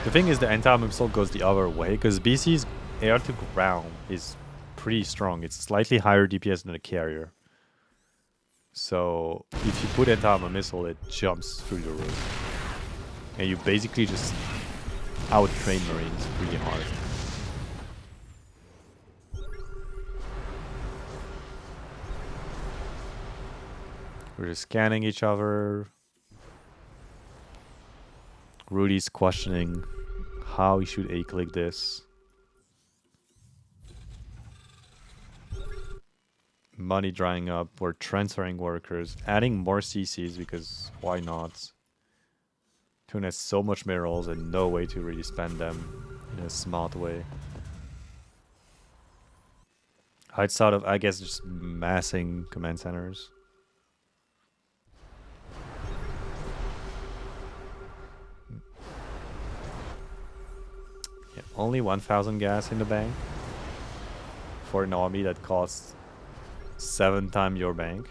The thing is, the anti-armor missile goes the other way, because BC's air to ground is pretty strong. It's slightly higher DPS than a carrier. So if you put anti-armor missile, it jumps through the roof. And you basically just out-train Marines pretty hard. We're just scanning each other. Rudy's questioning how he should A-click this. Money drying up. We're transferring workers. Adding more CCs because why not? Toon has so much minerals and no way to really spend them in a smart way. Outside of, I guess, just massing command centers. Yeah, only 1,000 gas in the bank for an army that costs 7 times your bank.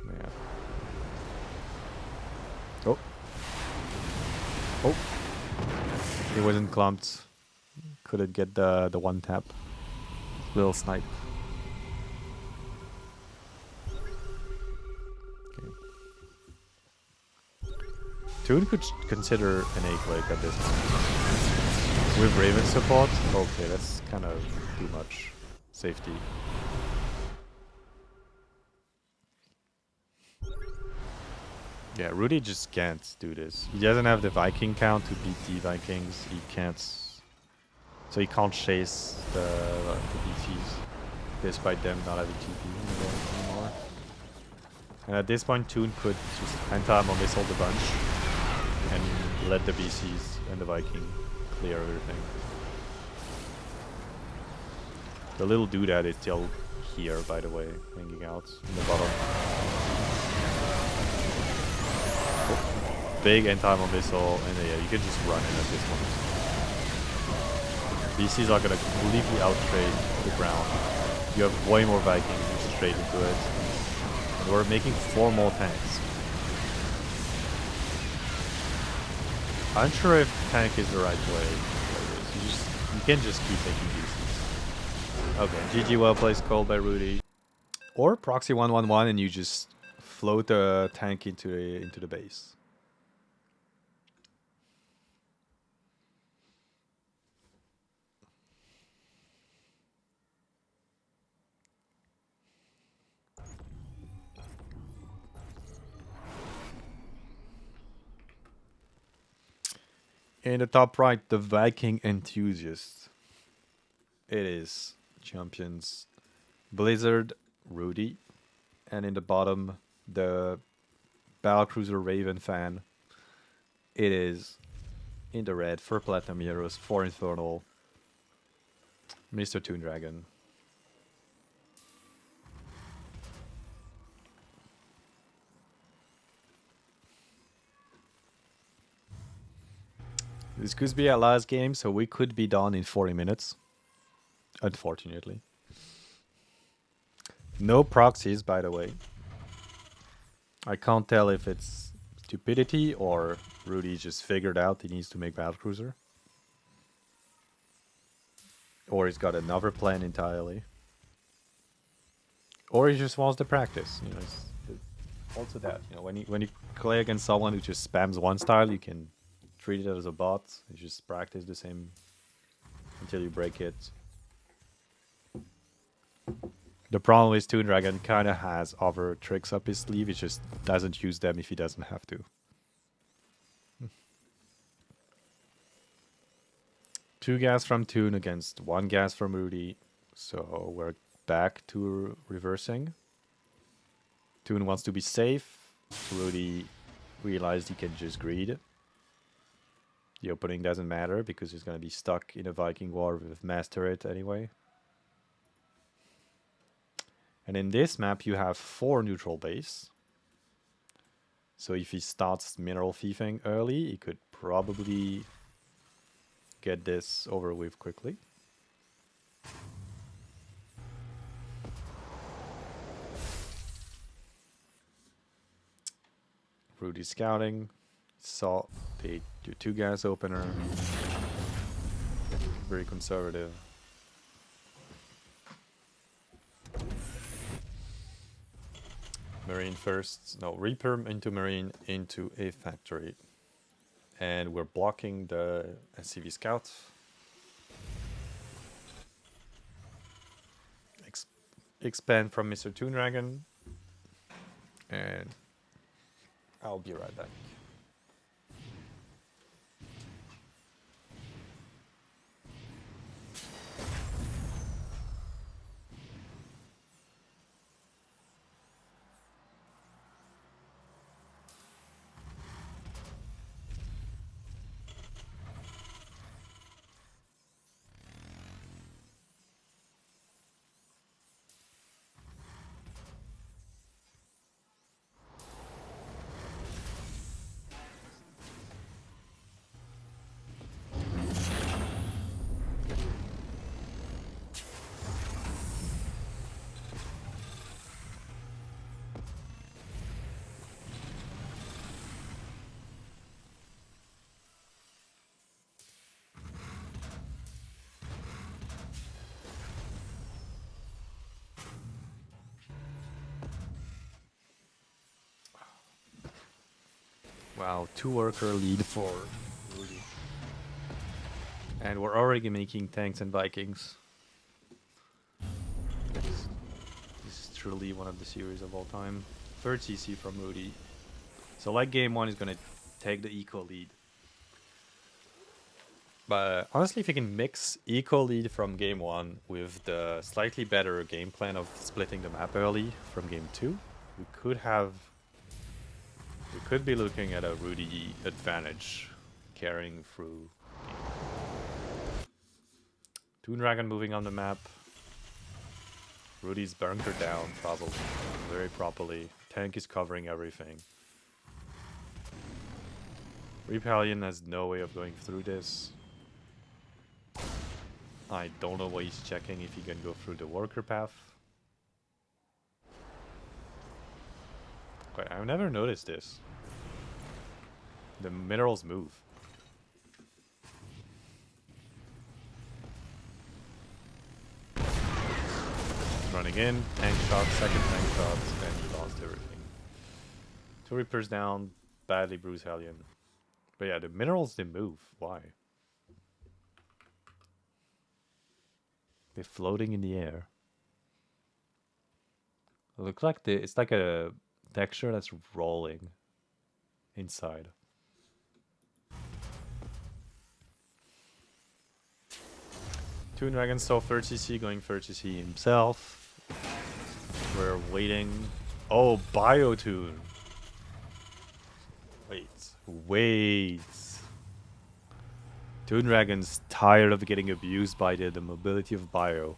Yeah. Oh. Oh. He wasn't clumped. Couldn't get the one tap. Little snipe. Okay. Toon could consider an A-click at this point. With Raven support? Okay, that's kind of too much safety. Yeah, Rudy just can't do this. He doesn't have the Viking count to beat the Vikings. He can't... So he can't chase the BCs, despite them not having TP in the game anymore. And at this point, Toon could just anti-ammo missile the bunch and let the BCs and the Viking clear everything. The little doodad is still here, by the way, hanging out in the bottom. Oh, big anti-ammo missile, and yeah, you can just run in at this point. BCs are gonna completely out-trade the ground. You have way more Vikings just straight into it. And we're making 4 more tanks. I'm sure if tank is the right way. You can just keep making BCs. Okay, GG well placed called by Rudy. Or proxy 111 and you just float the tank into the base. In the top right, the Viking enthusiast. It is champions Blizzard, Rudy, and in the bottom, the Battlecruiser Raven fan. It is in the red for Platinum Heroes, for Inferno, Mr. ToonDragon. This could be our last game, so we could be done in 40 minutes. Unfortunately. No proxies, by the way. I can't tell if it's stupidity or Rudy just figured out he needs to make Battlecruiser. Or he's got another plan entirely. Or he just wants to practice. You know, it's also that. You know, when you play against someone who just spams one style, you can treat it as a bot. You just practice the same until you break it. The problem is ToonDragon kind of has other tricks up his sleeve. He just doesn't use them if he doesn't have to. 2 gas from Toon against 1 gas from Rudy. So we're back to reversing. Toon wants to be safe. Rudy realized he can just greed. The opening doesn't matter because he's going to be stuck in a Viking war with mass turret anyway. And in this map, you have 4 neutral base. So if he starts mineral thieving early, he could probably get this over with quickly. Rudy scouting. Saw the 2 gas opener. Very conservative. Marine first. No, Reaper into Marine into a factory. And we're blocking the SCV scout. Expand from Mr. ToonDragon. And I'll be right back. Wow, 2-worker lead for Rudy. And we're already making tanks and Vikings. This is truly one of the series of all time. Third CC from Rudy. So like game 1 is gonna take the eco lead. But honestly, if you can mix eco lead from game 1 with the slightly better game plan of splitting the map early from game 2, we could be looking at a Rudy advantage carrying through. ToonDragon moving on the map. Rudy's bunker down, probably very properly. Tank is covering everything. Repellion has no way of going through this. I don't know why he's checking if he can go through the worker path. Wait, I've never noticed this. The minerals move. Running in, tank shot, second tank shot, and he lost everything. 2 Reapers down, badly bruised Hellion. But yeah, the minerals, they move. Why? They're floating in the air. It looks like it's like a texture that's rolling inside. ToonDragon saw 30C going 30C himself. We're waiting. Oh, Biotune. Wait. ToonDragon's tired of getting abused by the mobility of Bio.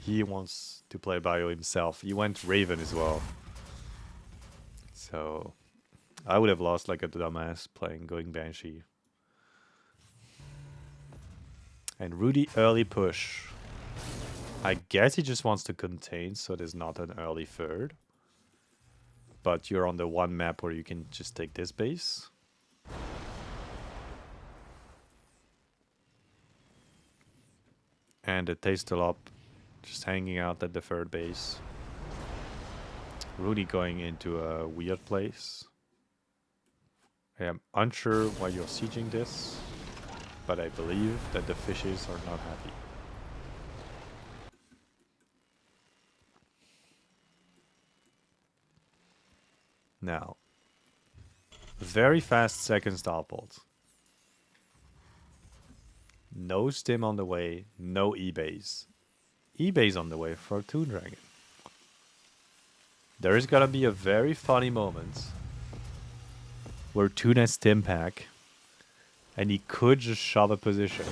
He wants to play Bio himself. He went Raven as well. So I would have lost like a dumbass going Banshee. And Rudy early push. I guess he just wants to contain so there's not an early third. But you're on the one map where you can just take this base. And the Tastel up, just hanging out at the third base. Rudy going into a weird place. I am unsure why you're sieging this, but I believe that the fishes are not happy. Now, very fast second stop ult. No stim on the way, no E-base. E-base on the way for ToonDragon. There is gonna be a very funny moment where Toon has stim pack and he could just shove a position.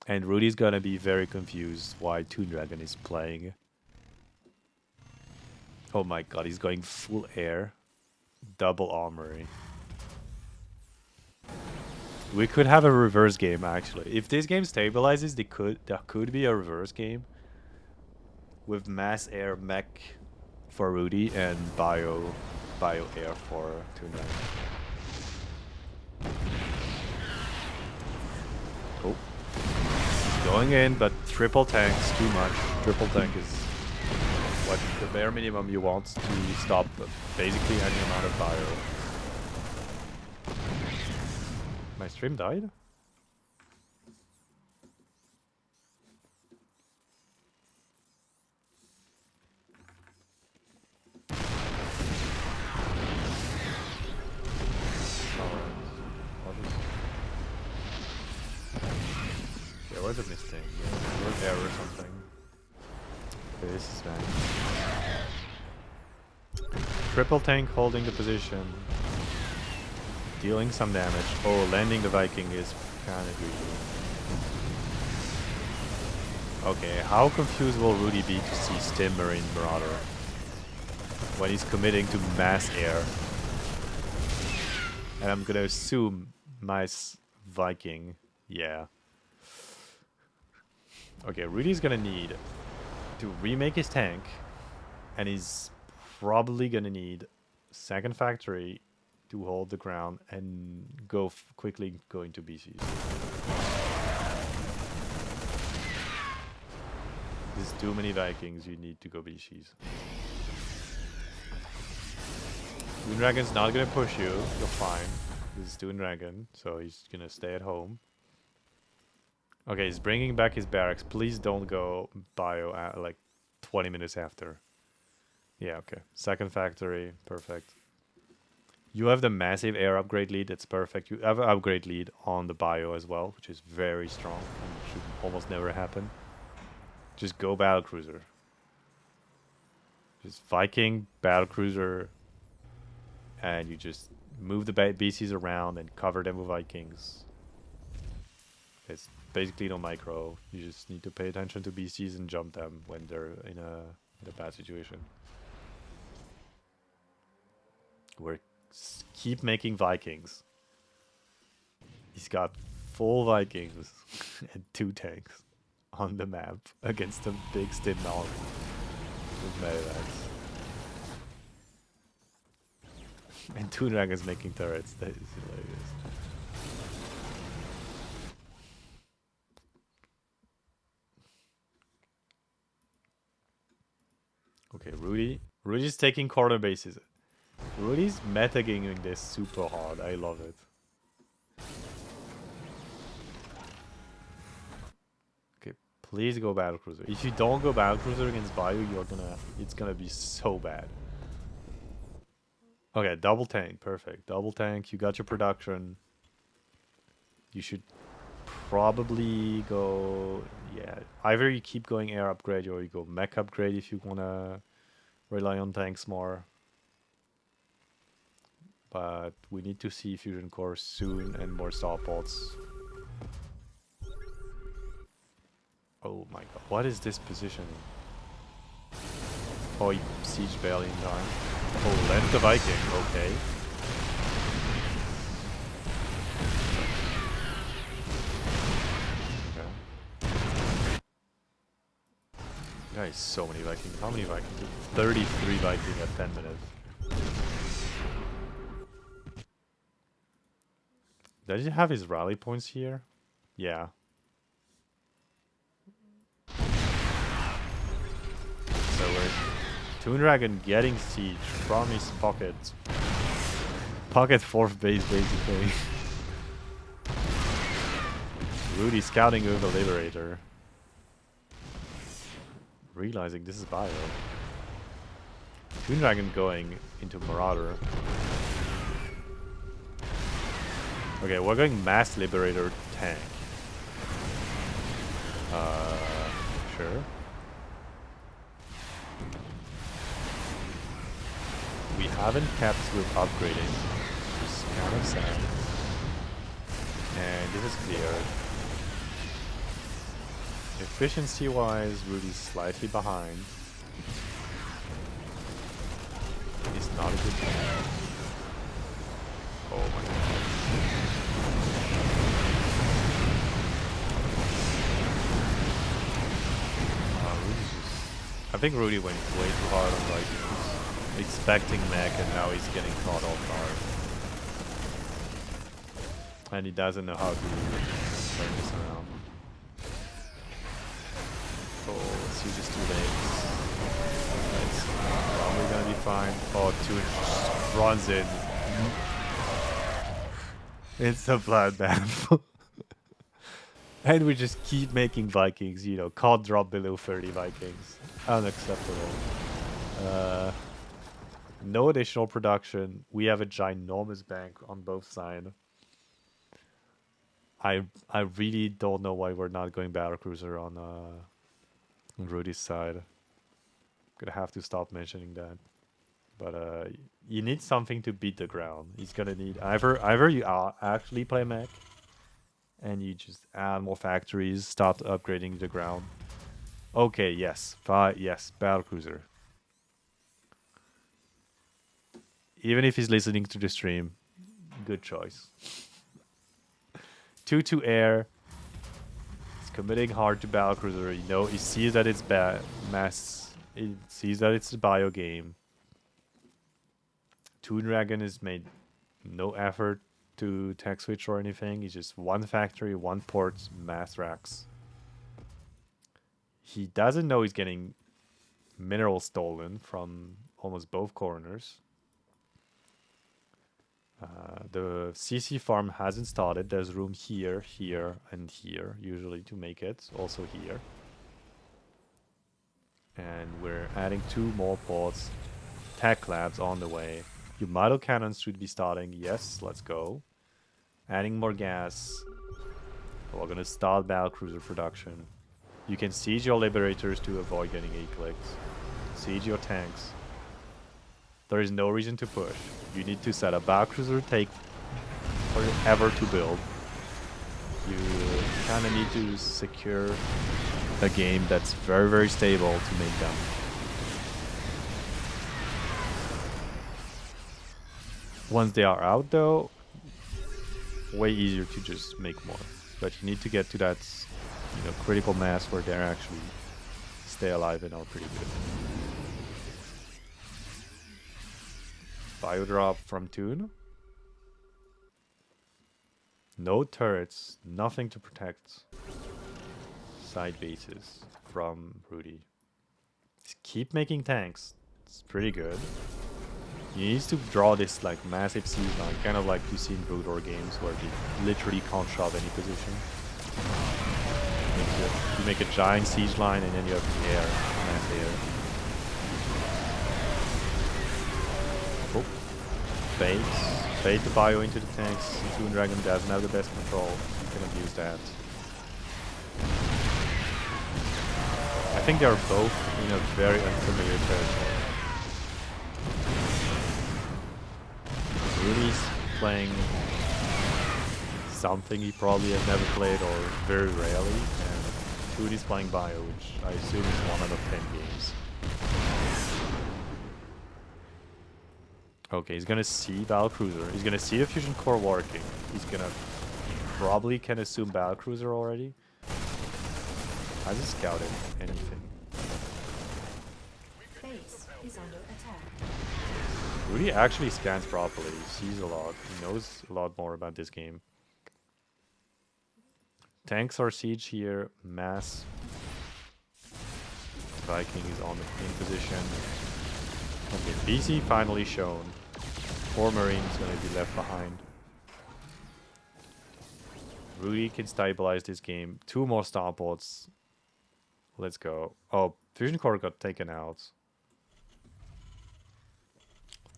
And Rudy's gonna be very confused why ToonDragon is playing. Oh my god, he's going full air. Double armory. We could have a reverse game actually. If this game stabilizes, there could be a reverse game. With mass air mech for Rudy and bio air for ToonDragon. Oh. Going in, but triple tanks too much. Triple tank is what the bare minimum you want to stop basically any amount of bio. My stream died? There was a mistake. There was error or something. Okay, this is bad. Triple tank holding the position. Dealing some damage. Oh, landing the Viking is kind of greedy. Okay, how confused will Rudy be to see Stim Marine Marauder when he's committing to mass air? And I'm gonna assume nice Viking. Yeah. Okay, Rudy's gonna need to remake his tank, and he's probably gonna need second factory to hold the ground and go quickly go into BCs. There's too many Vikings, you need to go BCs. ToonDragon's not gonna push you. You're fine. This is ToonDragon, so he's gonna stay at home. Okay, he's bringing back his barracks. Please don't go bio at like 20 minutes after. Yeah, okay. Second factory, perfect. You have the massive air upgrade lead. That's perfect. You have an upgrade lead on the bio as well, which is very strong and should almost never happen. Just go battlecruiser. Just Viking battlecruiser, and you just move the BCs around and cover them with Vikings. It's basically no micro. You just need to pay attention to BCs and jump them when they're in a bad situation. Keep making Vikings. He's got full Vikings and 2 tanks on the map against a big stim mount with medevacs. And ToonDragon's making turrets. That is hilarious. Okay, Rudy. Rudy's taking corner bases. Rudy's metagaming this super hard. I love it. Okay, please go battlecruiser. If you don't go battlecruiser against Bayou, it's gonna be so bad. Okay, double tank, perfect. Double tank, you got your production. You should probably go, yeah, either you keep going air upgrade or you go mech upgrade if you wanna rely on tanks more. But we need to see fusion cores soon and more saw pods. Oh my god, what is this positioning? Oh, he siege barely in time. Oh, land the Viking, okay. Okay. Guys, so many Vikings. How many Vikings? 33 Viking at 10 minutes. Does he have his rally points here? Yeah. So we're ToonDragon getting siege from his pocket 4th base basically. Rudy scouting with the Liberator. Realizing this is bio. ToonDragon going into Marauder. Okay, we're going Mass Liberator tank. Sure. We haven't kept with upgrading, which is kind of sad. And this is clear. Efficiency-wise, Rudy's slightly behind. It's not a good thing. Oh my god. I think Rudy went way too hard on Vikings, expecting mech, and now he's getting caught off guard. And he doesn't know how to turn this around. Oh, siege is too late. It's probably gonna be fine. Oh, Toon just runs in. It's a bloodbath. And we just keep making Vikings, you know, can't drop below 30 Vikings. Unacceptable. No additional production. We have a ginormous bank on both sides. I really don't know why we're not going battlecruiser on Rudy's side. Gonna have to stop mentioning that. But you need something to beat the ground. He's gonna need either you actually play mech, and you just add more factories, start upgrading the ground. Okay, yes, yes, battlecruiser. Even if he's listening to the stream, good choice. 2 air. He's committing hard to battlecruiser. You know, he sees that it's mass. He sees that it's a bio game. ToonDragon has made no effort to tech switch or anything. He's just one factory, one port, mass racks. He doesn't know he's getting minerals stolen from almost both corners. The CC farm hasn't started. There's room here, here, and here, usually, to make it. Also here. And we're adding 2 more ports. Tech labs on the way. Your model cannons should be starting. Yes, let's go. Adding more gas. We're gonna start battlecruiser production. You can siege your liberators to avoid getting A-clicks. Siege your tanks. There is no reason to push. You need to set a battlecruiser, take forever to build. You kind of need to secure a game that's very, very stable to make them. Once they are out, though, way easier to just make more. But you need to get to that, critical mass where they're actually stay alive and are pretty good. Biodrop from Toon. No turrets, nothing to protect side bases from Rudy. Just keep making tanks. It's pretty good. He needs to draw this like massive siege line, kind of like you see in Broodor games where they literally can't shove any position. You make a giant siege line and then you have the air, mass air. Oh, bait the bio into the tanks. ToonDragon doesn't have the best control. You can abuse that. I think they are both in a very unfamiliar territory. Rudy's playing something he probably has never played or very rarely, and Rudy's playing bio, which I assume is 1 out of 10 games. Okay, he's gonna see Battlecruiser. He's gonna see the fusion core working. He's gonna probably can assume Battlecruiser already. Hasn't scouted anything. Base is under attack. Rudy actually scans properly. He sees a lot. He knows a lot more about this game. Tanks are siege here. Mass Viking is in position. Okay, BC finally shown. 4 Marines gonna be left behind. Rudy can stabilize this game. 2 more starports. Let's go. Oh, Fusion Core got taken out.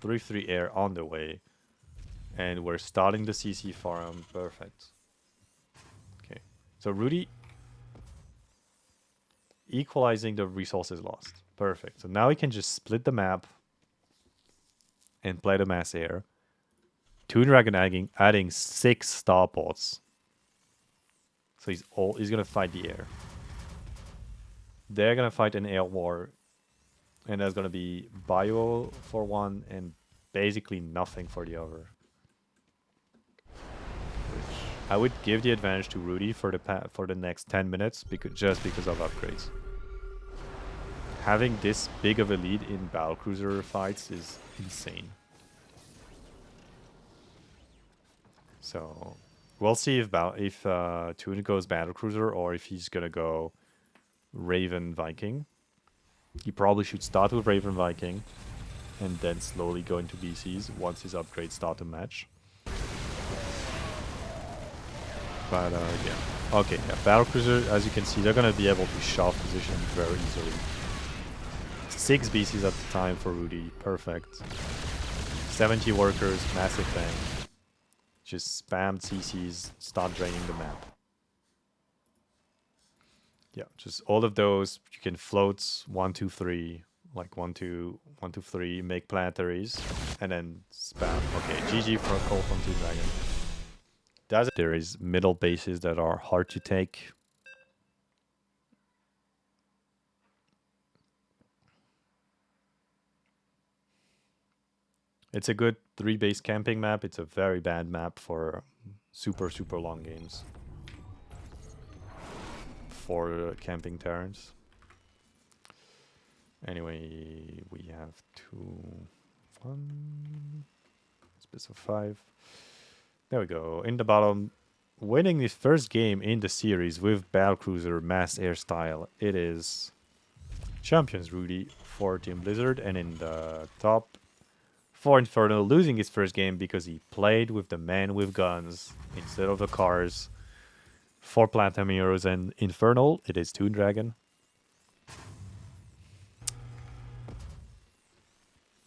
3-3 air on the way. And we're starting the CC farm. Perfect. Okay. So Rudy equalizing the resources lost. Perfect. So now he can just split the map and play the mass air. ToonDragon adding 6 starports. So he's gonna fight the air. They're gonna fight an air war. And there's gonna be bio for one and basically nothing for the other. Which I would give the advantage to Rudy for the next 10 minutes just because of upgrades. Having this big of a lead in battlecruiser fights is insane. So we'll see if Toon goes battlecruiser or if he's gonna go Raven Viking. He probably should start with Raven Viking and then slowly go into BCs once his upgrades start to match. But yeah. Okay, yeah, battlecruiser, as you can see, they're gonna be able to shove position very easily. 6 BCs at the time for Rudy, perfect. 70 workers, massive tank. Just spam CCs, start draining the map. Yeah, just all of those. You can float 1, 2, 3, like 1, 2, 1, 2, 3, make planetaries, and then spam. Okay, GG for a call from ToonDragon. There is middle bases that are hard to take. It's a good 3-base camping map. It's a very bad map for super, super long games. For camping terrains. Anyway, we have 1 space of 5. There we go. In the bottom, winning the first game in the series with battlecruiser mass air style. It is Champions Rudy for Team Blizzard, and in the top for Inferno losing his first game because he played with the man with guns instead of the cars. For Platinum Heroes and Infernal, it is ToonDragon.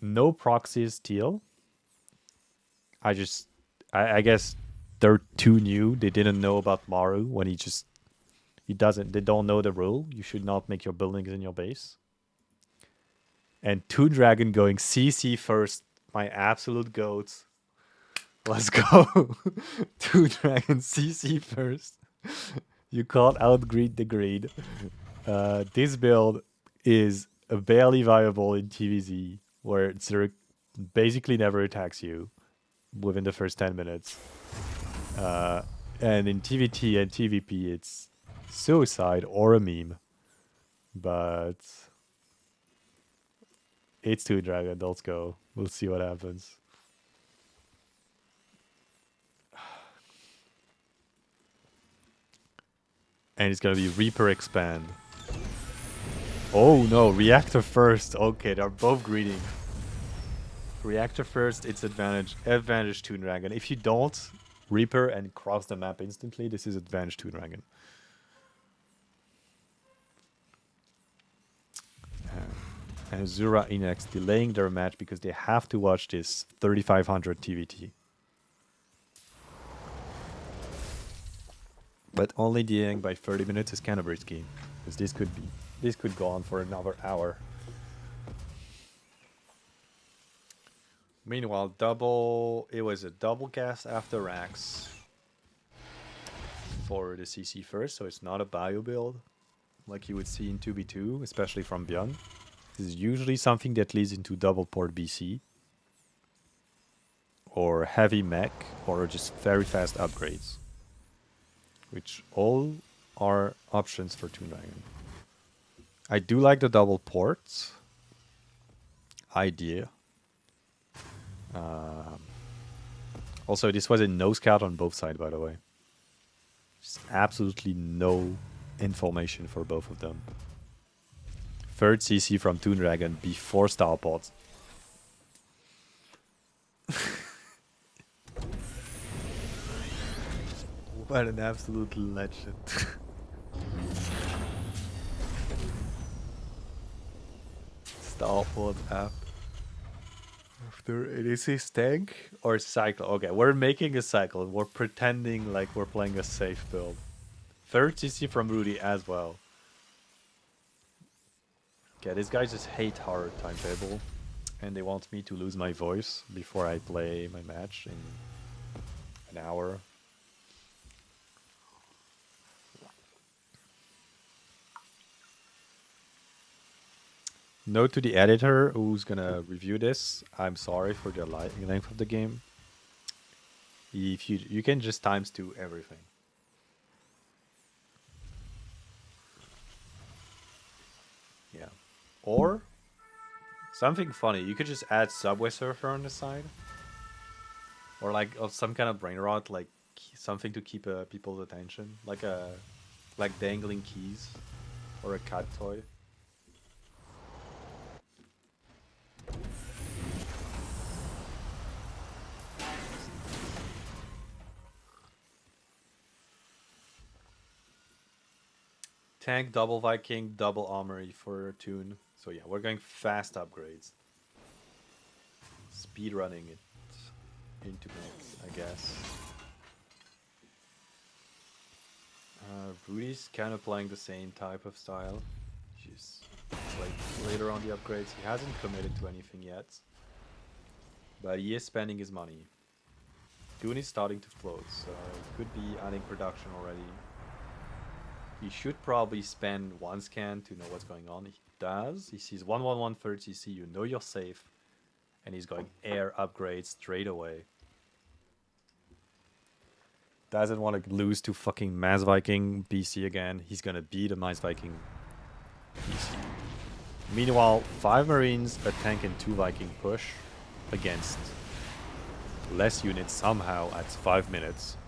No proxies steal. I guess they're too new. They didn't know about Maru when they don't know the rule. You should not make your buildings in your base. And ToonDragon going CC first, my absolute goats. Let's go. ToonDragon CC first. You can't outgreed the greed. This build is barely viable in TVZ, where Zerg basically never attacks you within the first 10 minutes. And in TVT and TVP, it's suicide or a meme. But it's ToonDragon. Let's go. We'll see what happens. And it's gonna be Reaper expand. Oh no, reactor first. Okay, they're both greedy. Reactor first, it's advantage ToonDragon. If you don't Reaper and cross the map instantly, this is advantage ToonDragon. And Zura Inex delaying their match because they have to watch this 3500 TVT. But only delaying by 30 minutes is kind of risky, because this could go on for another hour. Meanwhile, it was a double cast after Rax for the CC first, so it's not a bio build like you would see in 2v2, especially from Beyond. This is usually something that leads into double port BC, or heavy mech, or just very fast upgrades, which all are options for ToonDragon. I do like the double ports idea. Also, this was a no scout on both sides, by the way. Just absolutely no information for both of them. Third CC from ToonDragon before Starpods. What an absolute legend. Starpod app. After it is his tank or cycle. Okay, we're making a cycle. We're pretending like we're playing a safe build. Third CC from Rudy as well. Okay, these guys just hate hard timetable, and they want me to lose my voice before I play my match in an hour. Note to the editor who's gonna review this. I'm sorry for the length of the game. If you can just ×2 everything. Yeah. Or something funny. You could just add Subway Surfer on the side, or like some kind of brain rot, like something to keep people's attention, like dangling keys, or a cat toy. Tank, double Viking, double Armory for Toon. So yeah, we're going fast upgrades. Speed running it into max, I guess. Rudy's kind of playing the same type of style. She's like later on the upgrades. He hasn't committed to anything yet, but he is spending his money. Toon is starting to float, so it could be adding production already. He should probably spend one scan to know what's going on. He does. He sees 111 third CC. You know you're safe. And he's going air upgrades straight away. Doesn't want to lose to fucking Mass Viking BC again. He's going to beat a Mass Viking BC. Meanwhile, 5 Marines, a tank, and 2 Viking push against less units somehow at 5 minutes.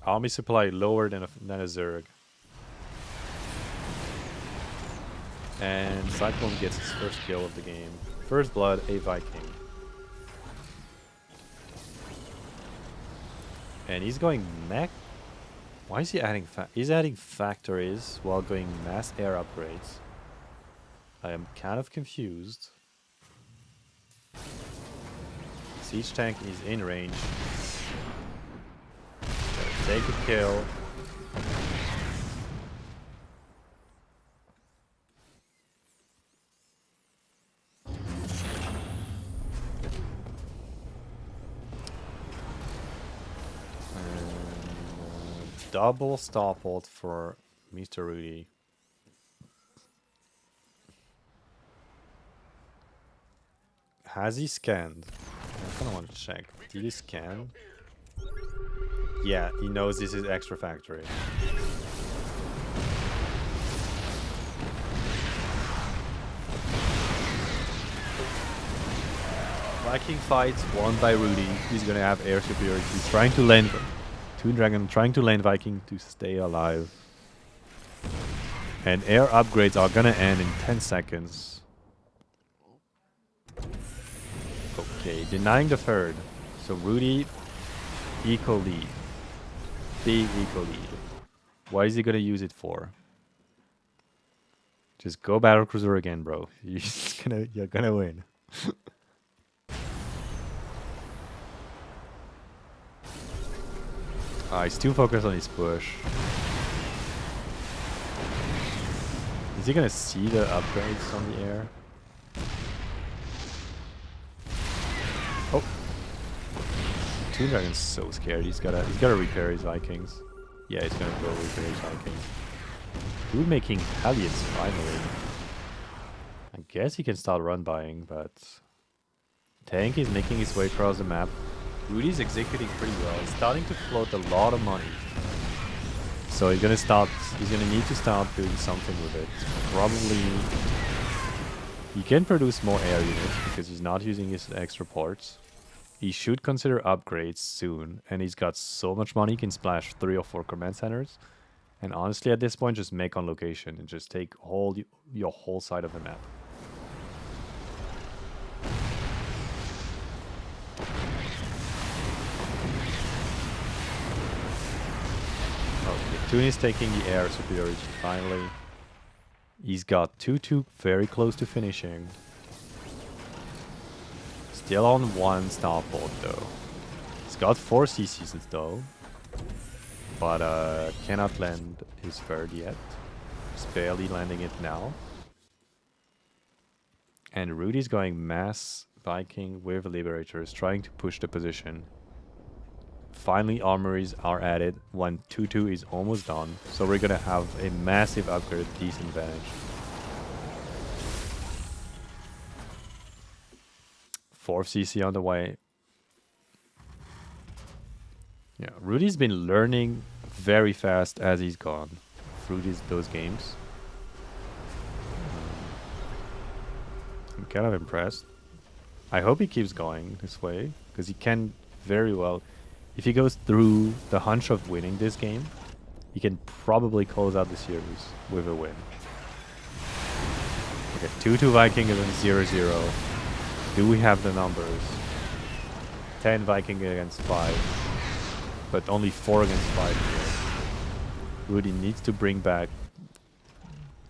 Army supply lower than a Zerg. And Cyclone gets his first kill of the game. First blood, a Viking. And he's going mech. Why is he adding he's adding factories while going mass air upgrades? I am kind of confused. Siege tank is in range. Gotta take a kill. Double stop hold for Mr. Rudy. Has he scanned? I kind of want to check. Did he scan? Yeah, he knows this is extra factory. Viking fights won by Rudy. He's gonna have air superiority. He's trying to land ToonDragon, trying to land Viking to stay alive. And air upgrades are gonna end in 10 seconds. Okay, denying the third. So Rudy, eco lead. Big eco lead. What is he gonna use it for? Just go battlecruiser again, bro. You're gonna win. He's too focused on his push. Is he gonna see the upgrades on the air? Oh, ToonDragon's so scared. He's gotta repair his Vikings. Yeah, he's gonna go repair his Vikings. Dude making Hellions finally. I guess he can start run buying, but tank is making his way across the map. Rudy's executing pretty well. He's starting to float a lot of money. So he's gonna need to start doing something with it. Probably he can produce more air units because he's not using his extra ports. He should consider upgrades soon, and he's got so much money he can splash 3 or 4 command centers. And honestly, at this point, just make on location and just take your whole side of the map. Okay, Toon is taking the air superiority finally. He's got 2-2 very close to finishing. Still on 1 starport though. He's got 4 CCs though. But cannot land his third yet. He's barely landing it now. And Rudy's going mass Viking with Liberators, trying to push the position. Finally, armories are added when 2-2 is almost done. So we're gonna have a massive upgrade, decent advantage. 4th CC on the way. Yeah, Rudy's been learning very fast as he's gone through those games. I'm kind of impressed. I hope he keeps going this way, because he can very well. If he goes through the hunch of winning this game, he can probably close out the series with a win. Okay, 2-2 Viking against 0-0. Do we have the numbers? 10 Viking against 5. But only 4 against 5 here. Rudy needs to bring back...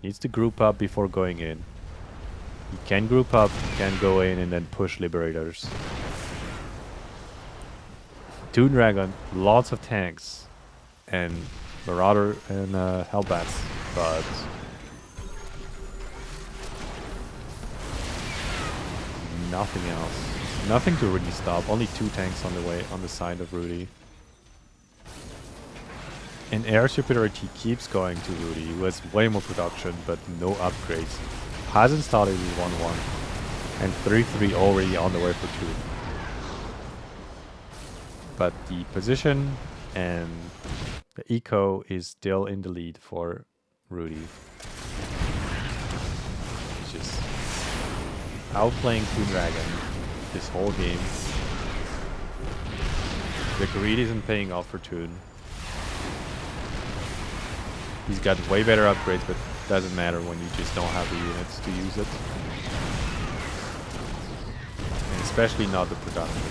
Needs to group up before going in. He can group up, can go in and then push Liberators. ToonDragon, lots of tanks. And Marauder and Hellbats. But... nothing else. Nothing to really stop. Only 2 tanks on the way, on the side of Rudy. And air superiority keeps going to Rudy, who has way more production, but no upgrades. Hasn't started with 1-1. And 3-3 already on the way for 2. But the position and the eco is still in the lead for Rudy. Just outplaying ToonDragon this whole game. The greed isn't paying off for Toon. He's got way better upgrades, but doesn't matter when you just don't have the units to use it. especially not the production.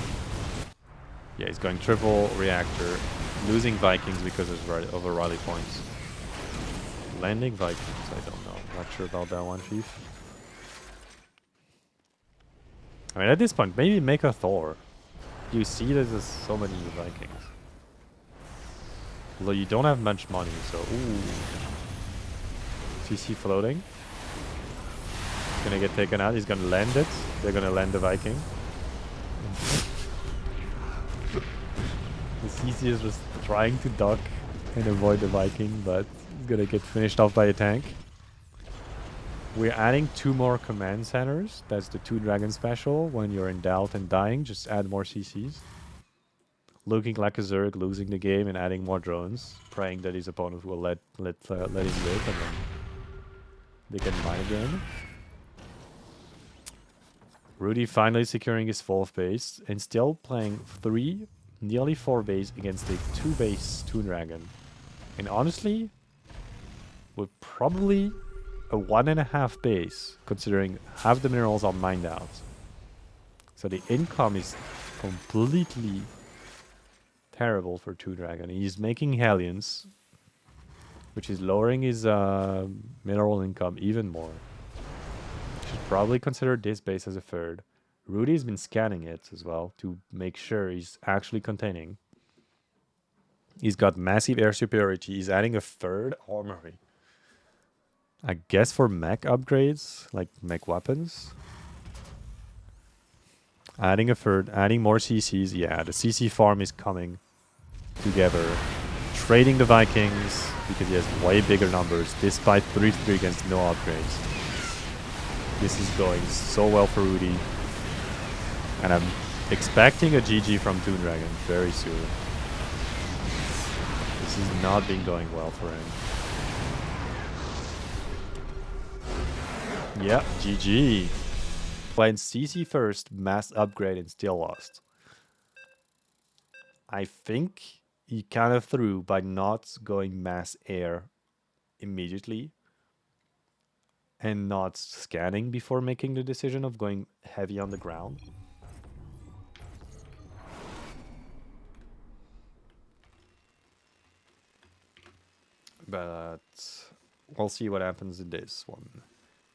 Yeah, he's going triple reactor, losing Vikings because of a rally points. Landing Vikings, I don't know. Not sure about that one, Chief. I mean, at this point, maybe make a Thor. You see there's so many Vikings. Although you don't have much money, so ooh. CC floating. Gonna get taken out. He's gonna land it. They're gonna land the Viking. The CC is just trying to duck and avoid the Viking, but he's gonna get finished off by a tank. We're adding 2 more command centers. That's the ToonDragon special. When you're in doubt and dying, just add more CCs. Looking like a Zerg, losing the game and adding more drones, praying that his opponent will let him live, and then they can mine again. Rudy finally securing his 4th base and still playing 3, nearly 4 base against a 2 base ToonDragon. And honestly, with probably a 1.5 base, considering half the minerals are mined out. So the income is completely terrible for ToonDragon. He's making Hellions, which is lowering his mineral income even more. Should probably consider this base as a 3rd. Rudy's been scanning it as well to make sure he's actually containing. He's got massive air superiority. He's adding a 3rd armory. I guess for mech upgrades, like mech weapons. Adding a 3rd, adding more CCs. Yeah, the CC farm is coming together. Trading the Vikings because he has way bigger numbers despite 3-3 against no upgrades. This is going so well for Rudy. And I'm expecting a GG from ToonDragon very soon. This has not been going well for him. Yeah, GG. Went CC first, mass upgrade, and still lost. I think he kind of threw by not going mass air immediately and not scanning before making the decision of going heavy on the ground. But we'll see what happens in this one.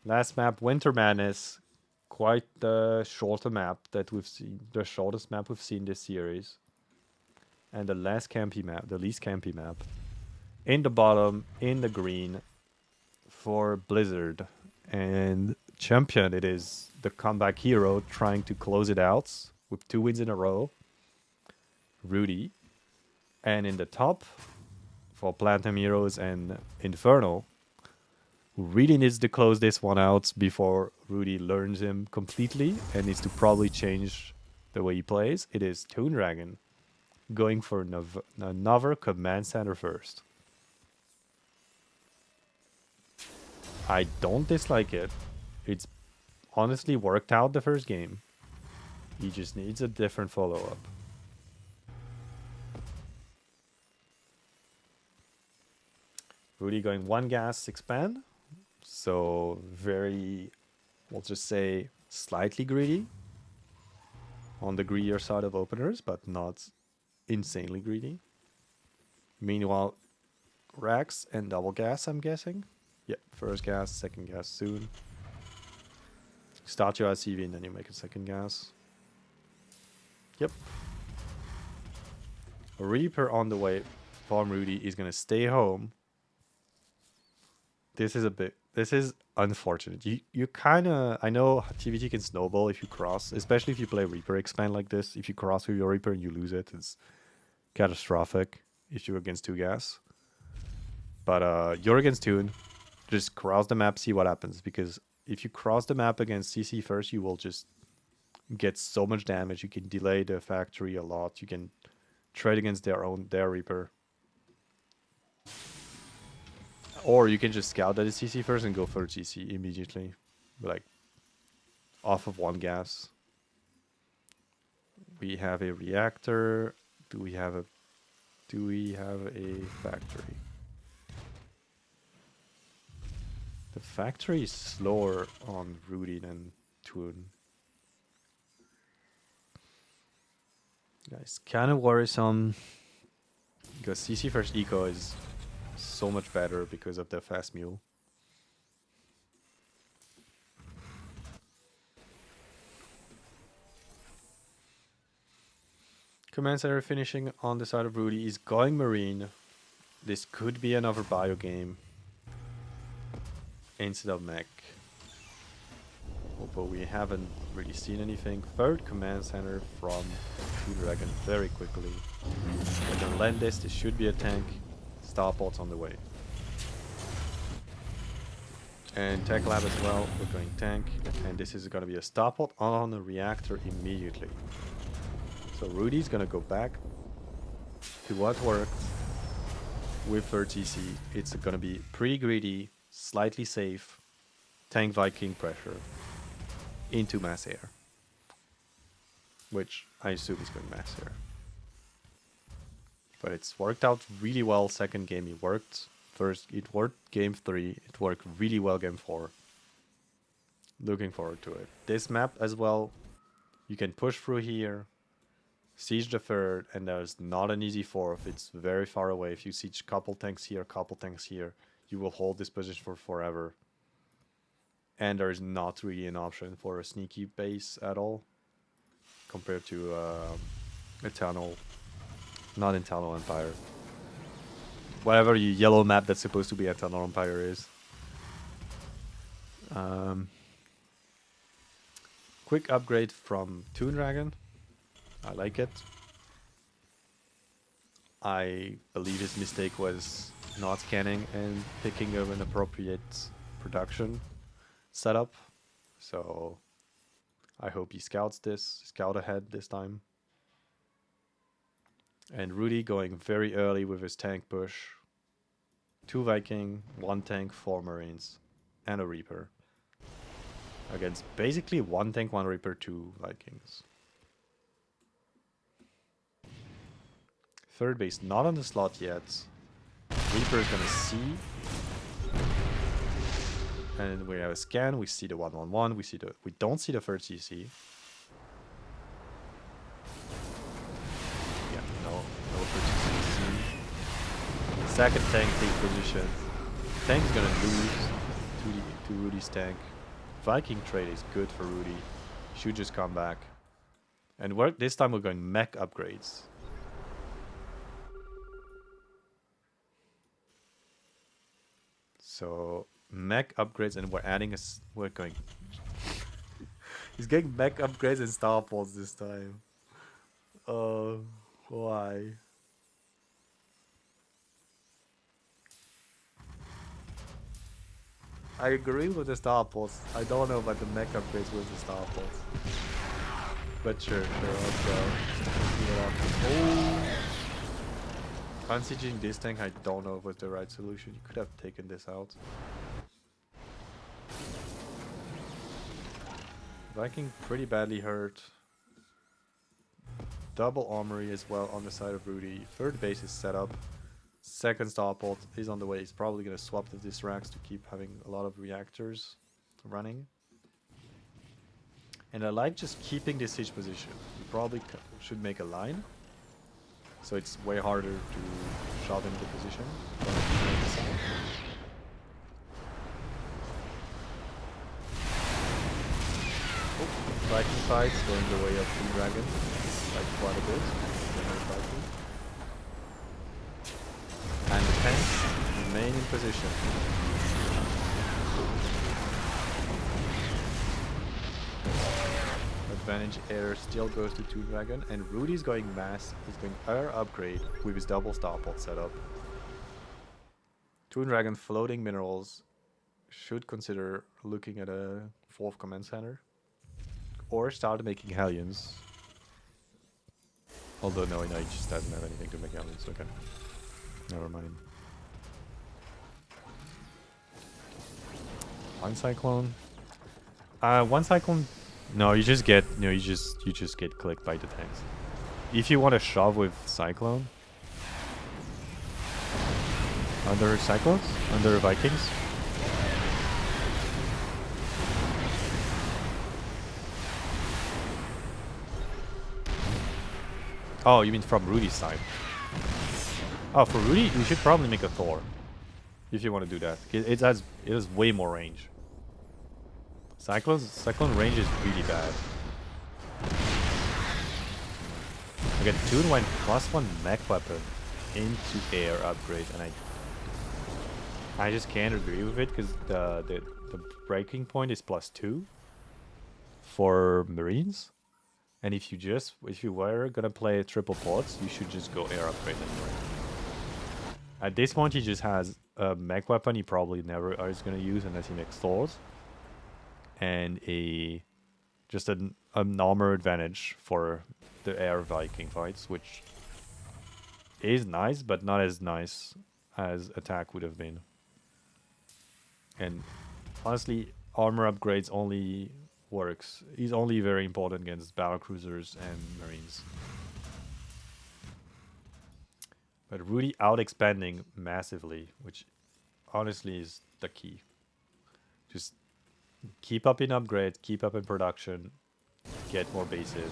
Last map, Winter Madness. Quite the shorter map that we've seen, the shortest map we've seen this series. And the least campy map. In the bottom, in the green, for Blizzard. And champion, it is the comeback hero trying to close it out with 2 wins in a row. Rudy. And in the top, for Platinum Heroes and Inferno, who really needs to close this one out before Rudy learns him completely and needs to probably change the way he plays. It is ToonDragon going for another command center first. I don't dislike it. It's honestly worked out the first game. He just needs a different follow-up. Rudy going 1 gas expand. So very, we'll just say, slightly greedy. On the greedier side of openers, but not insanely greedy. Meanwhile, racks and double gas, I'm guessing. Yep, first gas, second gas soon. Start your ICV and then you make a second gas. Yep. A Reaper on the way. Farm Rudy is going to stay home. This is unfortunate. You kind of, I know TVT can snowball if you cross, especially if you play Reaper expand like this. If you cross with your Reaper and you lose it, it's catastrophic if you're against 2 gas. But you're against Toon. Just cross the map, see what happens. Because if you cross the map against CC first, you will just get so much damage. You can delay the factory a lot. You can trade against their Reaper. Or you can just scout that it's CC first and go for CC immediately. Like, off of 1 gas. We have a reactor. Do we have a factory? The factory is slower on Rudy than Toon. Guys, kind of worrisome because CC first eco is so much better because of the fast mule. Command center finishing on the side of Rudy is going Marine. This could be another bio game instead of mech. But we haven't really seen anything. Third command center from ToonDragon very quickly. We're gonna land this. This should be a tank. Starport's on the way. And Tech Lab as well. We're going tank. And this is gonna be a starport on a reactor immediately. So Rudy's gonna go back to what worked with 30C. It's gonna be pretty greedy, slightly safe, tank Viking pressure into mass air, which I assume is going mass air. But it's worked out really well. Second game it worked. First it worked game 3. It worked really well game 4. Looking forward to it. This map as well, you can push through here, siege the third, and there's not an easy fourth. It's very far away. If you siege couple tanks here, you will hold this position for forever. And there is not really an option for a sneaky base at all compared to Eternal, not Eternal Empire. Whatever yellow map that's supposed to be Eternal Empire is. Quick upgrade from ToonDragon. I like it. I believe his mistake was not scanning and picking up an appropriate production setup. So I hope he scouts this, scout ahead this time. And Rudy going very early with his tank push. 2 Viking, 1 tank, 4 Marines, and a Reaper. Against basically 1 tank, 1 Reaper, 2 Vikings. Third base not on the slot yet. Reaper is gonna see. And we have a scan, we see the 111, we don't see the third CC. Yeah, no third CC. Second tank takes position. Tank's gonna lose to Rudy's tank. Viking trade is good for Rudy. Should just come back. And this time we're going mech upgrades. So mech upgrades, and we're adding we're going. He's getting mech upgrades and starports this time. Why? I agree with the starports. I don't know about the mech upgrades with the starports. But sure, let's go. Oh! Unsieging this tank, I don't know if was the right solution. You could have taken this out. Viking pretty badly hurt. Double armory as well on the side of Rudy. Third base is set up. Second starport is on the way. He's probably going to swap the Disrax to keep having a lot of reactors running. And I like just keeping this siege position. We probably should make a line. So it's way harder to shove into position. Viking fights going the way of ToonDragon, like quite a bit. And the tanks remain in position. Advantage air still goes to ToonDragon, and Rudy's going mass. He's going air upgrade with his double starport setup. ToonDragon floating minerals should consider looking at a 4th command center. Or start making Hellions. Although no, he just doesn't have anything to make Hellions, okay. Never mind. One Cyclone. One Cyclone. No, you just get clicked by the tanks. If you want to shove with Cyclone. Under Cyclones? Under Vikings? Oh, you mean from Rudy's side? Oh, for Rudy, you should probably make a Thor. If you want to do that. It has way more range. Cyclone range is really bad. Again, Toon went +1 mech weapon into air upgrade, and I just can't agree with it because the breaking point is +2 for Marines. And if you were gonna play triple pods, you should just go air upgrade anyway. At this point, he just has a mech weapon he probably never is gonna use unless he makes Thors, and just an armor advantage for the air Viking fights, which is nice, but not as nice as attack would have been. And honestly, armor upgrades only works. He's only very important against battlecruisers and marines. But Rudy out-expanding massively, which honestly is the key. Just keep up in upgrades, keep up in production, get more bases.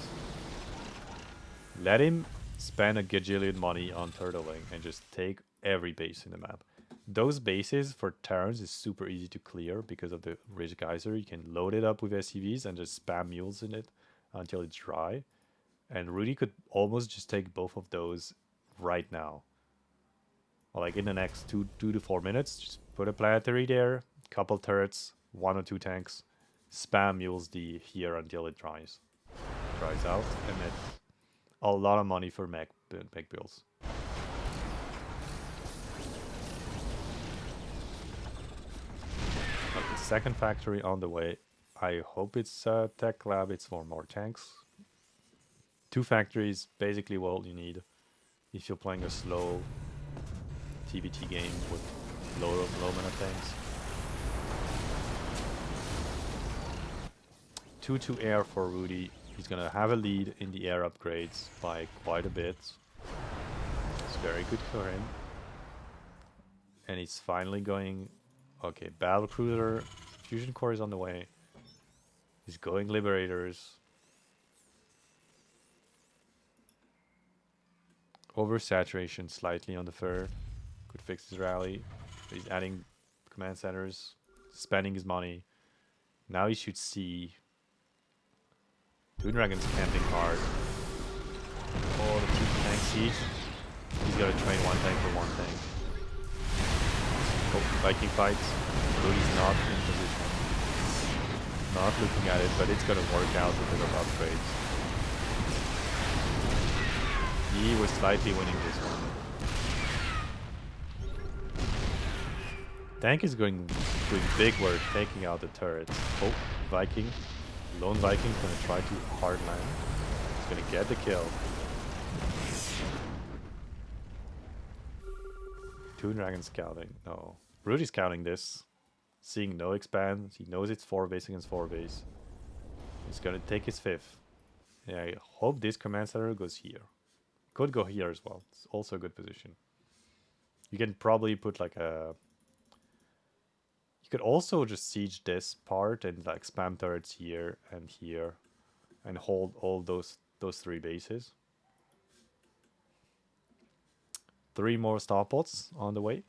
Let him spend a gajillion money on turtling and just take every base in the map. Those bases for Terrans is super easy to clear because of the Ridge Geyser. You can load it up with SCVs and just spam mules in it until it's dry. And Rudy could almost just take both of those right now. Or like in the next 2 to 4 minutes, just put a planetary there, couple turrets, 1 or 2 tanks, spam mules here until it dries out, and it's a lot of money for mech builds. Okay, second factory on the way. I hope it's a tech lab. It's for more tanks. 2 factories, basically what you need if you're playing a slow TBT game with low mana tanks. 2 air for Rudy. He's gonna have a lead in the air upgrades by quite a bit. It's very good for him. And he's finally going... Okay, Battlecruiser. Fusion Core is on the way. He's going Liberators. Oversaturation slightly on the fur. Could fix his rally. But he's adding command centers. Spending his money. Now he should see... ToonDragon's camping hard. Oh, the 2-tank siege. He's got to train 1 tank for 1 tank. Oh, Viking fights. Rudy's not in position. Not looking at it, but it's going to work out because of upgrades. He was slightly winning this one. Tank is doing big work taking out the turrets. Oh, Viking. Lone Viking's gonna try to hard land. He's gonna get the kill. ToonDragon scouting. No. Rudy's scouting this. Seeing no expand. He knows it's 4 base against 4 base. He's gonna take his 5th. Yeah, I hope this command center goes here. Could go here as well. It's also a good position. You can probably put like a... You could also just siege this part and like spam turrets here and hold all those 3 bases. 3 more starpots on the way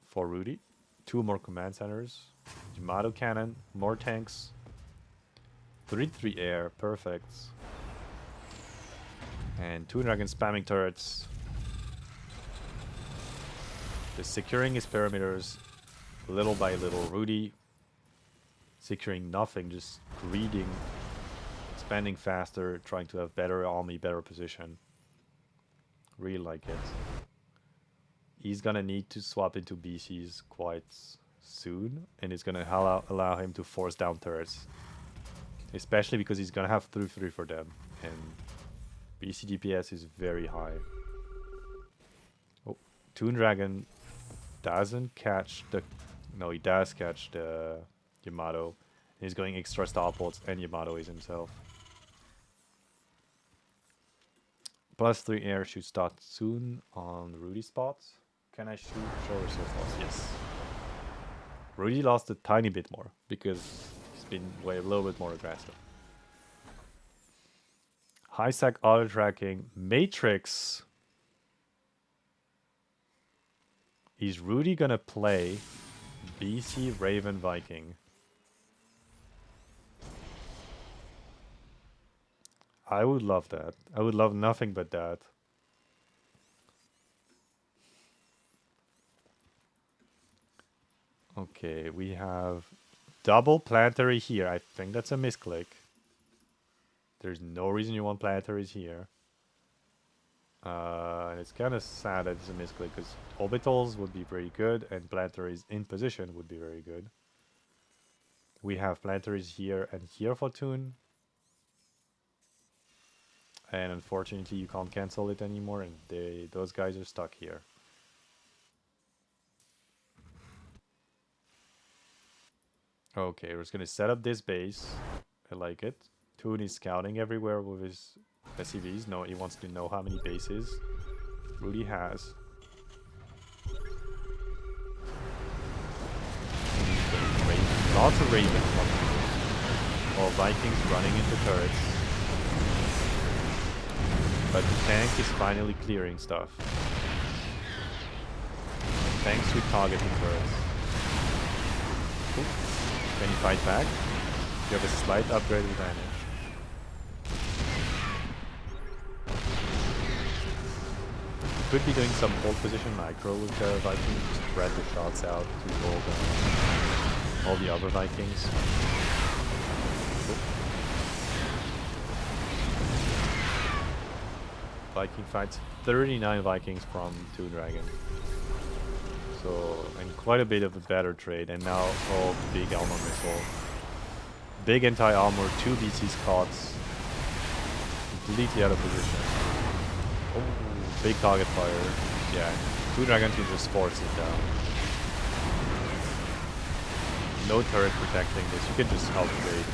for Rudy. 2 more command centers. Yamato cannon, more tanks. 3 air, perfect. And ToonDragon spamming turrets. Just securing his perimeters. Little by little, Rudy securing nothing, just greeding, expanding faster, trying to have better army, better position. Really like it. He's gonna need to swap into BCs quite soon, and it's gonna allow him to force down turrets. Especially because he's gonna have 3 for them, and BC DPS is very high. Oh, ToonDragon doesn't catch the... No, he does catch the Yamato. He's going extra starports, and Yamato is himself. +3 air should start soon on Rudy spots. Can I shoot? Show resource loss. Yes. Rudy lost a tiny bit more because he's been a little bit more aggressive. High sec auto tracking. Matrix. Is Rudy gonna play BC Raven Viking? I would love that. I would love nothing but that. Okay, we have double planetary here. I think that's a misclick. There's no reason you want planetaries here. And it's kind of sad that it's a misclick because orbitals would be very good and planetaries in position would be very good. We have planetaries here and here for Toon. And unfortunately you can't cancel it anymore and those guys are stuck here. Okay, we're just gonna set up this base. I like it. Toon is scouting everywhere with his SCVs. No, he wants to know how many bases Rudy has. Lots of ravens. Or Vikings running into turrets. But the tank is finally clearing stuff. Thanks to targeting turrets. Ooh. Can you fight back? You have a slight upgrade advantage. You could be doing some hold position micro with the Vikings, spread the shots out to all the other Vikings. Oop. Viking fights 39 Vikings from ToonDragon. So, and quite a bit of a better trade, and now big armor missile. Big anti-armor, 2 BC Scots. Completely out of position. Oh, big target fire. Yeah, ToonDragon can just force it down. No turret protecting this, you can just outtrade.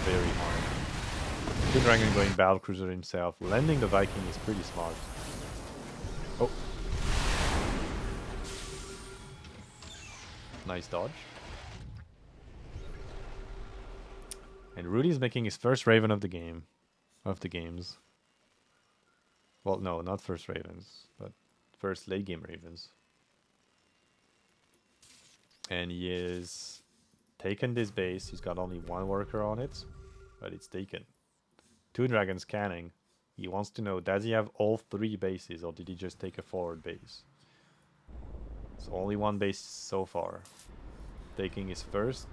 Very hard. ToonDragon going battlecruiser himself. Landing the Viking is pretty smart. Oh. Nice dodge. And Rudy's making his first Raven of the game. Of the games. Well, no, not first Ravens, but first late game Ravens. And he is taken this base. He's got only 1 worker on it, but it's taken. ToonDragon scanning. He wants to know, does he have all 3 bases or did he just take a forward base? It's only 1 base so far. Taking his first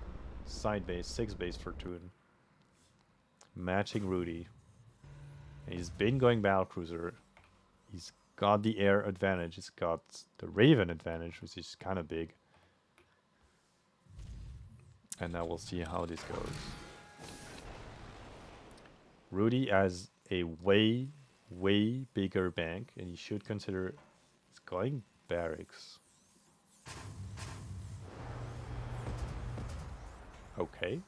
side base, 6 base for Toon. Matching Rudy. And he's been going battlecruiser. He's got the air advantage. He's got the Raven advantage, which is kind of big. And now we'll see how this goes. Rudy has a way bigger bank, and he should consider going barracks. Okay.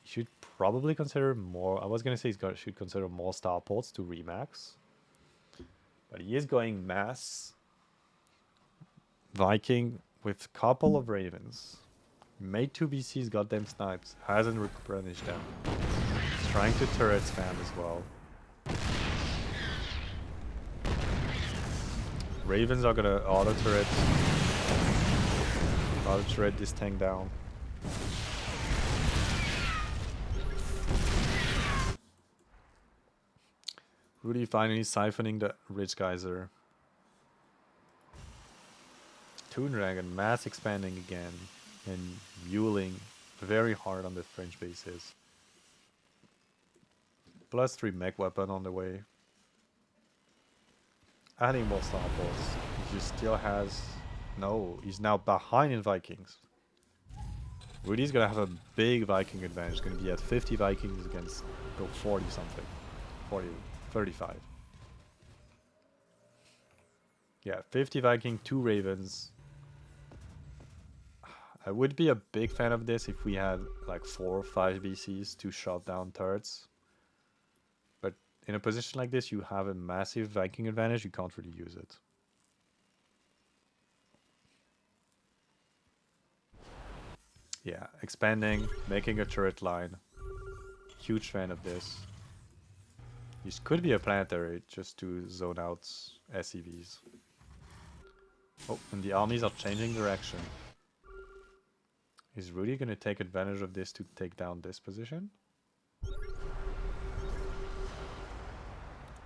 He should probably consider more. I was gonna say should consider more starports to remax, but he is going mass Viking with couple of Ravens. Made 2 BCs, got them snipes, hasn't replenished them. He's trying to turret spam as well. Ravens are gonna auto turret this tank down. Rudy finally siphoning the Rich Geyser. ToonDragon mass expanding again and muling very hard on the French bases. +3 mech weapon on the way. Adding more starports. He just still has... No, he's now behind in Vikings. Rudy's gonna have a big Viking advantage. He's gonna be at 50 Vikings against 40 something. 40, 35. Yeah, 50 Viking, 2 Ravens. I would be a big fan of this if we had like 4 or 5 BCs to shot down turrets. But in a position like this, you have a massive Viking advantage, you can't really use it. Yeah, expanding, making a turret line. Huge fan of this. This could be a planetary just to zone out SCVs. Oh, and the armies are changing direction. Is Rudy going to take advantage of this to take down this position?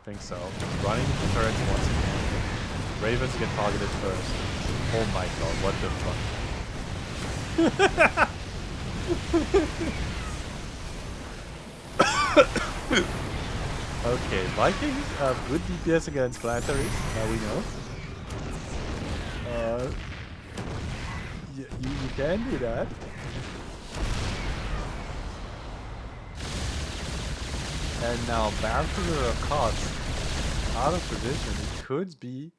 Think so. Running the turrets once again. Ravens get targeted first. Oh my god, what the fuck? Okay, Vikings have good DPS against planetaries, now we know. You can do that. And now Balthazar are caught out of position. It could be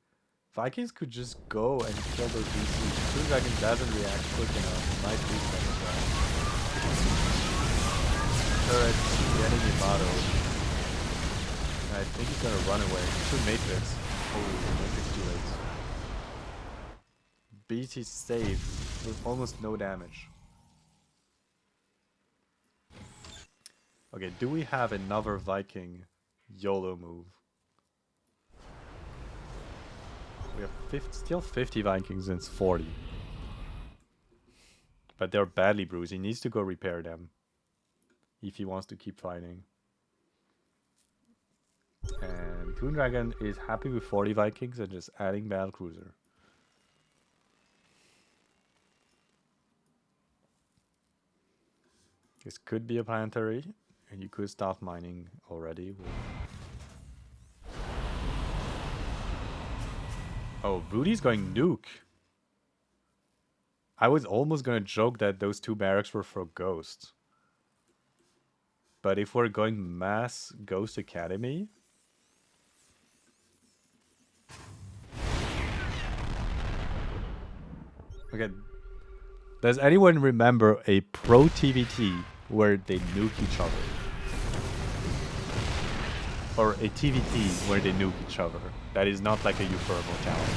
Vikings could just go and kill those DCs. ToonDragon doesn't react quick enough. Might lose that as well. Turret getting Imato. I think he's gonna run away. Shoot Matrix. Oh, Matrix too late. BT saved with almost no damage. Okay, do we have another Viking YOLO move? We have still 50 Vikings and it's 40. But they're badly bruised. He needs to go repair them if he wants to keep fighting. And ToonDragon is happy with 40 Vikings and just adding Battlecruiser. This could be a planetary, and you could start mining already. Oh, Rudy's going nuke. I was almost gonna joke that those two barracks were for Ghost. But if we're going mass Ghost Academy... Okay. Does anyone remember a pro TVT where they nuke each other? Or a TVT where they nuke each other? That is not like a Inferno challenge.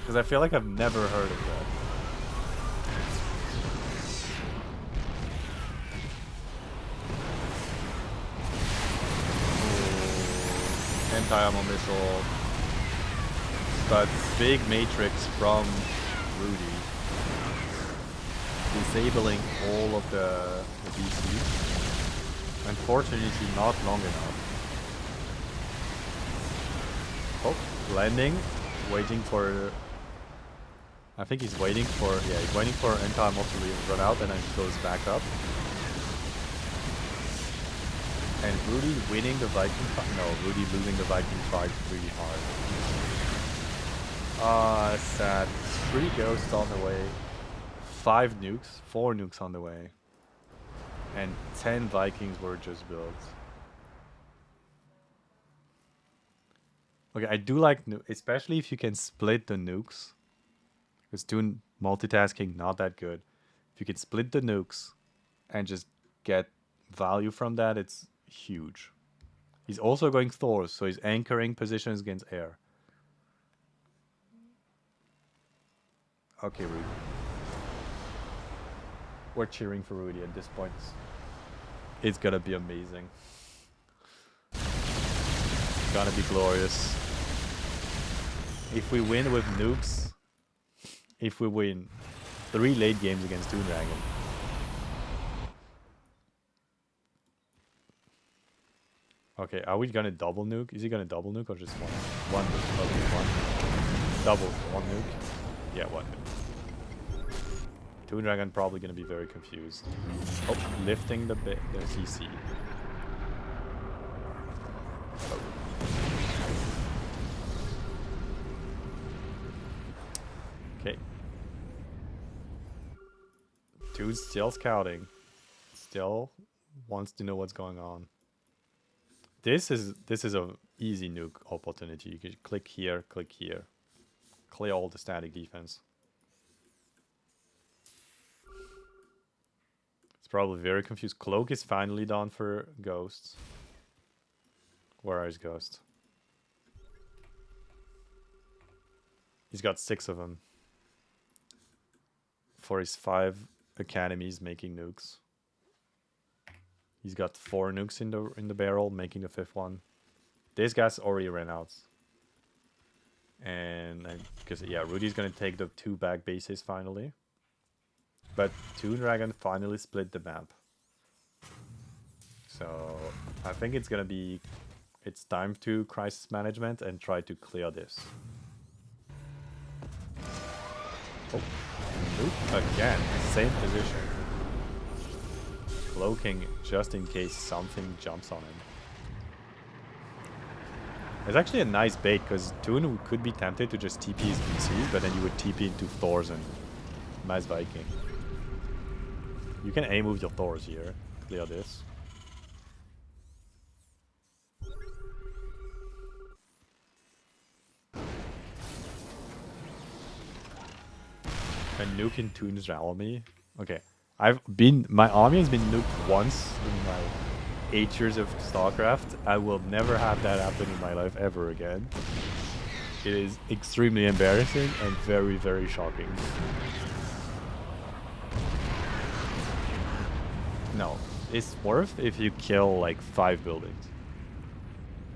Because I feel like I've never heard of that. Oh, anti-ammo missile. But big matrix from Rudy. Disabling all of the DCs. Unfortunately, not long enough. Oh, landing. Waiting for... I think he's waiting for... Yeah, he's waiting for anti-ammo to run out and then he goes back up. And Rudy winning the Viking fight. No, Rudy losing the Viking fight really hard. Ah, sad. 3 ghosts on the way. 5 nukes. 4 nukes on the way. And 10 Vikings were just built. Okay, I do like especially if you can split the nukes. Because doing multitasking not that good. If you can split the nukes and just get value from that, it's huge. He's also going Thors, so he's anchoring positions against air. Okay, Rudy. We're cheering for Rudy at this point. It's gonna be amazing. It's gonna be glorious. If we win with nukes, if we win 3 late games against ToonDragon, okay, are we gonna double nuke? Is he gonna double nuke or just one? One nuke. Okay, one. Double. One nuke. Yeah, one nuke. ToonDragon probably gonna be very confused. Oh, lifting the CC. Oh. Okay. Toon's still scouting. Still wants to know what's going on. This is a easy nuke opportunity. You can click here, clear all the static defense. Probably very confused. Cloak is finally done for Ghosts. Where is Ghost? He's got 6 of them. for his 5 academies making nukes. He's got 4 nukes in the barrel, making the 5th one. This guy's already ran out. And because yeah, Rudy's gonna take the 2 back bases finally. But ToonDragon finally split the map. So I think it's gonna be time to crisis management and try to clear this. Oh, nuke again, same position. Cloaking just in case something jumps on him. It's actually a nice bait because Toon could be tempted to just TP his VCs, but then you would TP into Thors and nice Viking. You can A-move your Thors here, clear this. And nuke in Toon's army. Okay. My army has been nuked once in my 8 years of StarCraft. I will never have that happen in my life ever again. It is extremely embarrassing and very, very shocking. No, it's worth if you kill like 5 buildings.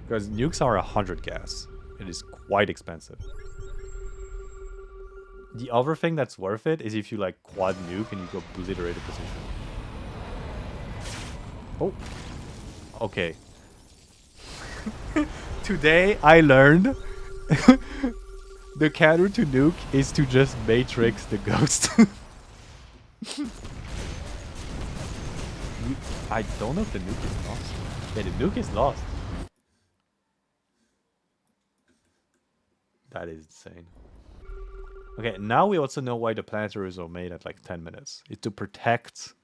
Because nukes are 100 gas. It is quite expensive. The other thing that's worth it is if you like quad nuke and you go obliterate a position. Oh. Okay. Today I learned the counter to nuke is to just matrix the ghost. I don't know if the nuke is lost. Yeah, the nuke is lost. That is insane. Okay, now we also know why the planetaries are made at like 10 minutes. It's to protect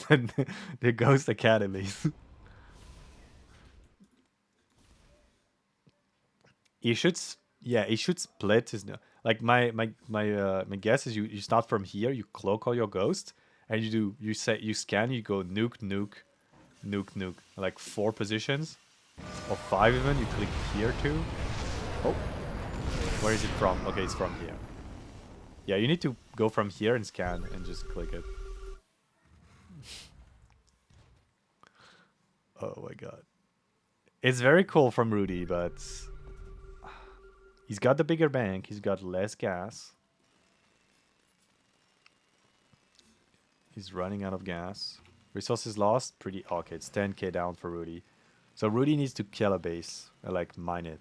the ghost academies. He should, yeah, he should split his. Like my guess is you start from here, you cloak all your ghosts, and you scan, you go nuke, nuke, nuke, nuke, like 4 positions, or 5 even. You click here too. Oh, where is it from? Okay, it's from here. Yeah, you need to go from here and scan and just click it. Oh my god. It's very cool from Rudy, but he's got the bigger bank, he's got less gas. He's running out of gas. Resources lost, pretty okay, it's 10k down for Rudy. So Rudy needs to kill a base, like mine it.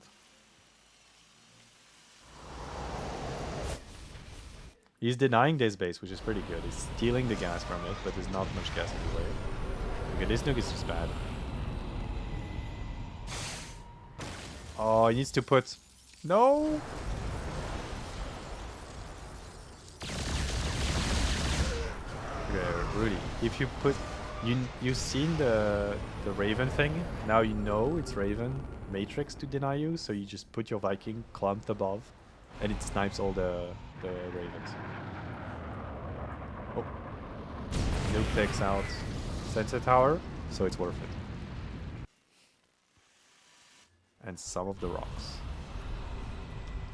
He's denying this base, which is pretty good. He's stealing the gas from it, but there's not much gas anyway. Okay, this nuke is just bad. Oh, he needs to put... No! Okay, Rudy, if you put... You've seen the Raven thing? Now you know it's Raven Matrix to deny you, so you just put your Viking clumped above, and it snipes all the Ravens. Oh. Nuke takes out Sensor Tower, so it's worth it. And some of the rocks.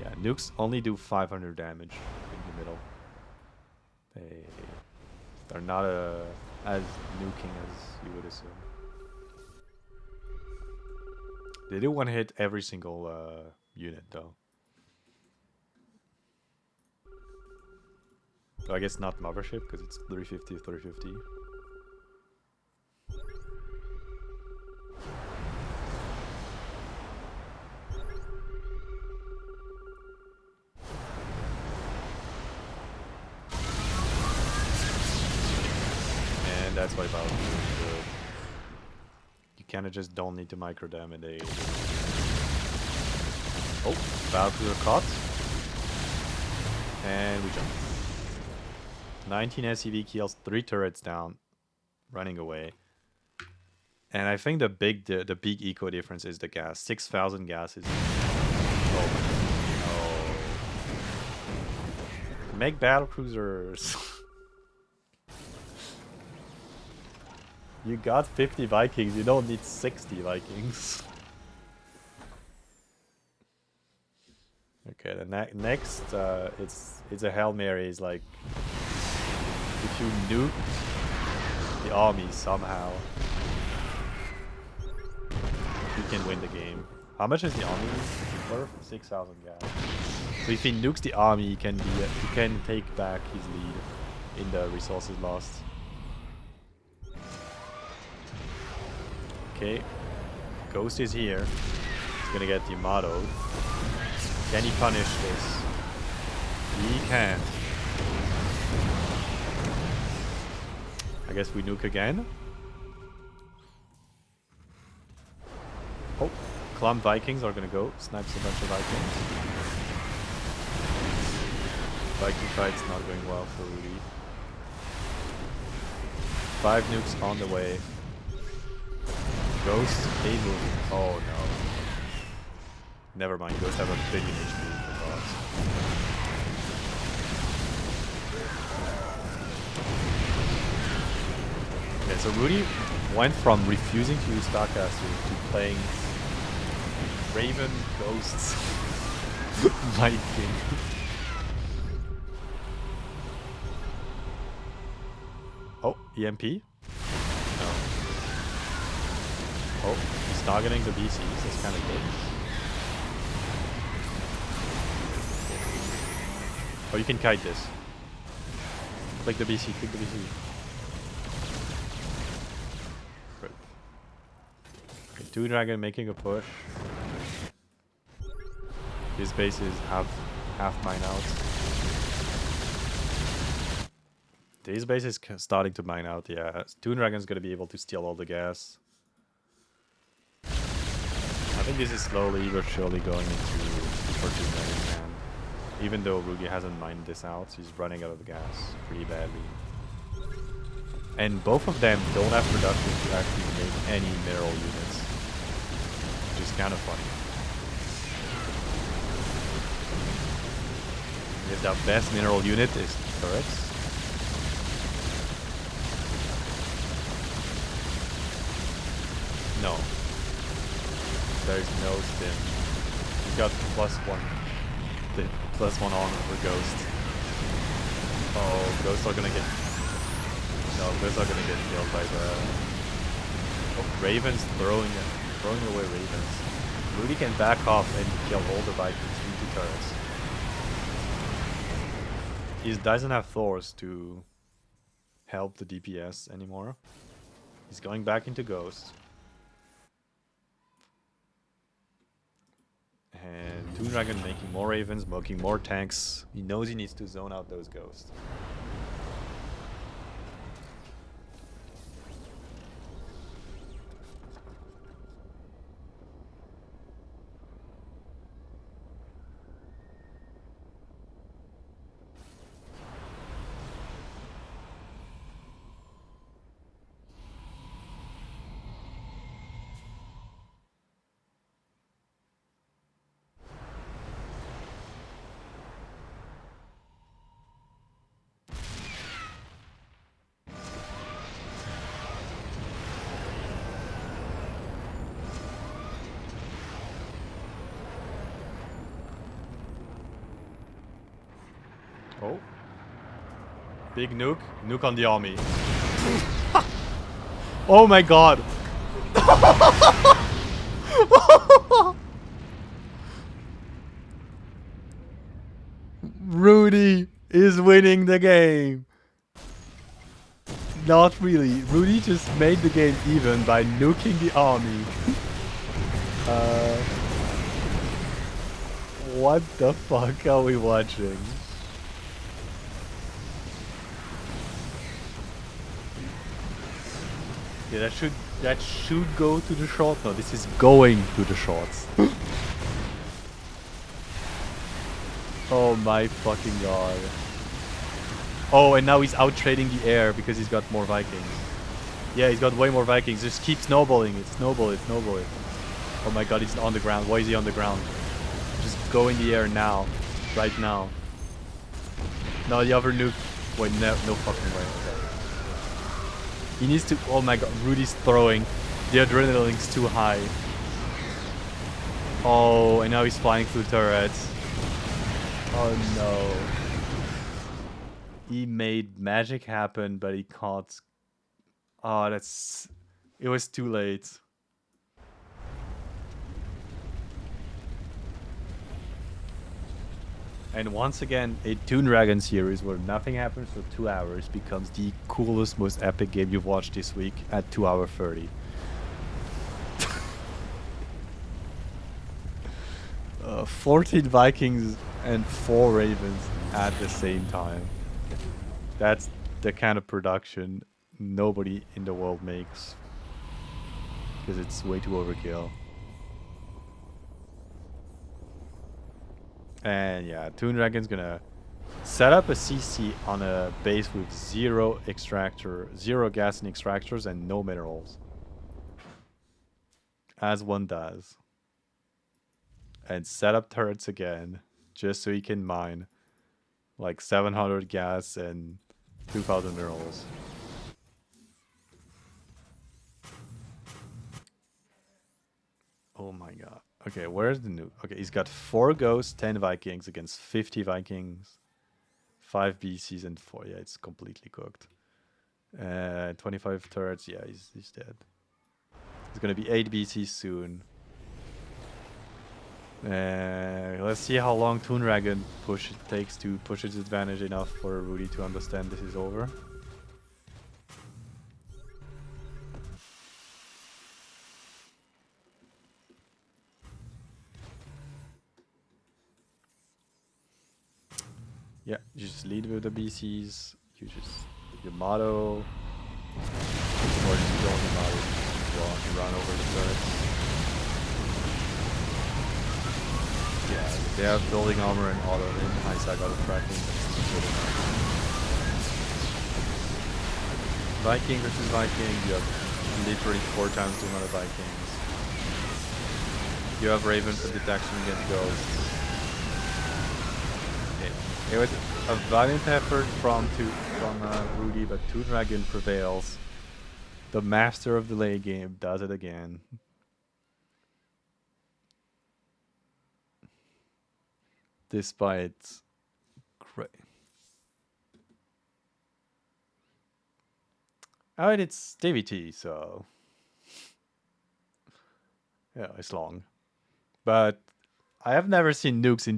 Yeah, nukes only do 500 damage in the middle. They're not as nuking as you would assume. They do one hit every single unit though. So I guess not Mothership because it's 350 350. And that's why Valkyrie is good. You kinda just don't need to micro damage a... Oh, Valkyrie caught. And we jump. 19 SCV kills, 3 turrets down, running away. And I think the big eco difference is the gas. 6,000 gas is... Oh no. Make battlecruisers. You got 50 Vikings, you don't need 60 Vikings. Okay, the next, it's a Hail Mary is like If you nuke the army somehow, you can win the game. How much is the army worth? 6,000 gas. So if he nukes the army, he can take back his lead in the resources lost. Okay, Ghost is here. He's gonna get Yamato'd. Can he punish this? He can. I guess we nuke again. Oh, Clump Vikings are gonna go. Snipes a bunch of Vikings. Viking fight's not going well for Rudy. 5 nukes on the way. Ghost, they move. Oh no. Never mind, Ghost have a billion HP for bots. Okay, so Rudy went from refusing to use Starcaster to playing Raven, Ghosts, Viking. Oh, EMP? No. Oh, he's targeting the BCs, that's kind of good. Oh, you can kite this. Click the BC, click the BC. Good. Okay, ToonDragon making a push. His base is half mine out. His base is starting to mine out, yeah. ToonDragon's gonna be able to steal all the gas. I think this is slowly but surely going into for ToonDragon, man. Even though Rudy hasn't mined this out, he's running out of gas pretty badly. And both of them don't have production to actually make any mineral units. Which is kind of funny. Because their best mineral unit is turrets. No. There's no stim. He's got +1. +1 on for Ghost. Oh, Ghosts are gonna get... No, Ghosts are gonna get killed by the... Oh, Ravens throwing away Ravens. Rudy can back off and kill all the Vikings into turrets. He doesn't have Thors to help the DPS anymore. He's going back into Ghost. And ToonDragon making more Ravens, making more tanks. He knows he needs to zone out those Ghosts. Oh. Big nuke. Nuke on the army. Oh my god. Rudy is winning the game. Not really. Rudy just made the game even by nuking the army. What the fuck are we watching? Yeah, that should go to the short. No, this is going to the shorts. Oh my fucking god. Oh, and now he's out trading the air because he's got more Vikings. Yeah, he's got way more Vikings. Just keep snowballing it. Snowball it. Snowball it. Oh my god, he's on the ground. Why is he on the ground? Just go in the air now. Right now. No, the other nuke. Wait, no fucking way. Okay. He needs to... Oh my god, Rudy's throwing. The adrenaline's too high. Oh, and now he's flying through turrets. Oh no. He made magic happen, but he caught. Oh, that's. It was too late. And once again, a ToonDragon series where nothing happens for 2 hours becomes the coolest, most epic game you've watched this week at 2 hour 30. 14 Vikings and 4 Ravens at the same time. That's the kind of production nobody in the world makes. Because it's way too overkill. And yeah, ToonDragon's gonna set up a CC on a base with 0 gas and extractors and no minerals. As one does. And set up turrets again, just so he can mine like 700 gas and 2,000 minerals. Oh my god. Okay, where's the nuke? Okay, he's got 4 ghosts, 10 Vikings against 50 Vikings, 5 BCs, and 4. Yeah, it's completely cooked. 25 turrets. Yeah, he's dead. It's gonna be 8 BCs soon. Let's see how long ToonDragon takes to push its advantage enough for Rudy to understand this is over. Yeah, you just lead with the BCs. You just your motto, or you don't your motto. You run over the turrets. Yeah, they have building armor and auto in high side auto tracking. That's good enough. Viking versus Viking, you have literally 4 times the amount of Vikings. You have Raven for detection against ghosts. It was a valiant effort from Rudy, but ToonDragon prevails. The master of the late game does it again. Despite great. Oh, and it's DVT, so yeah, it's long. But I have never seen nukes in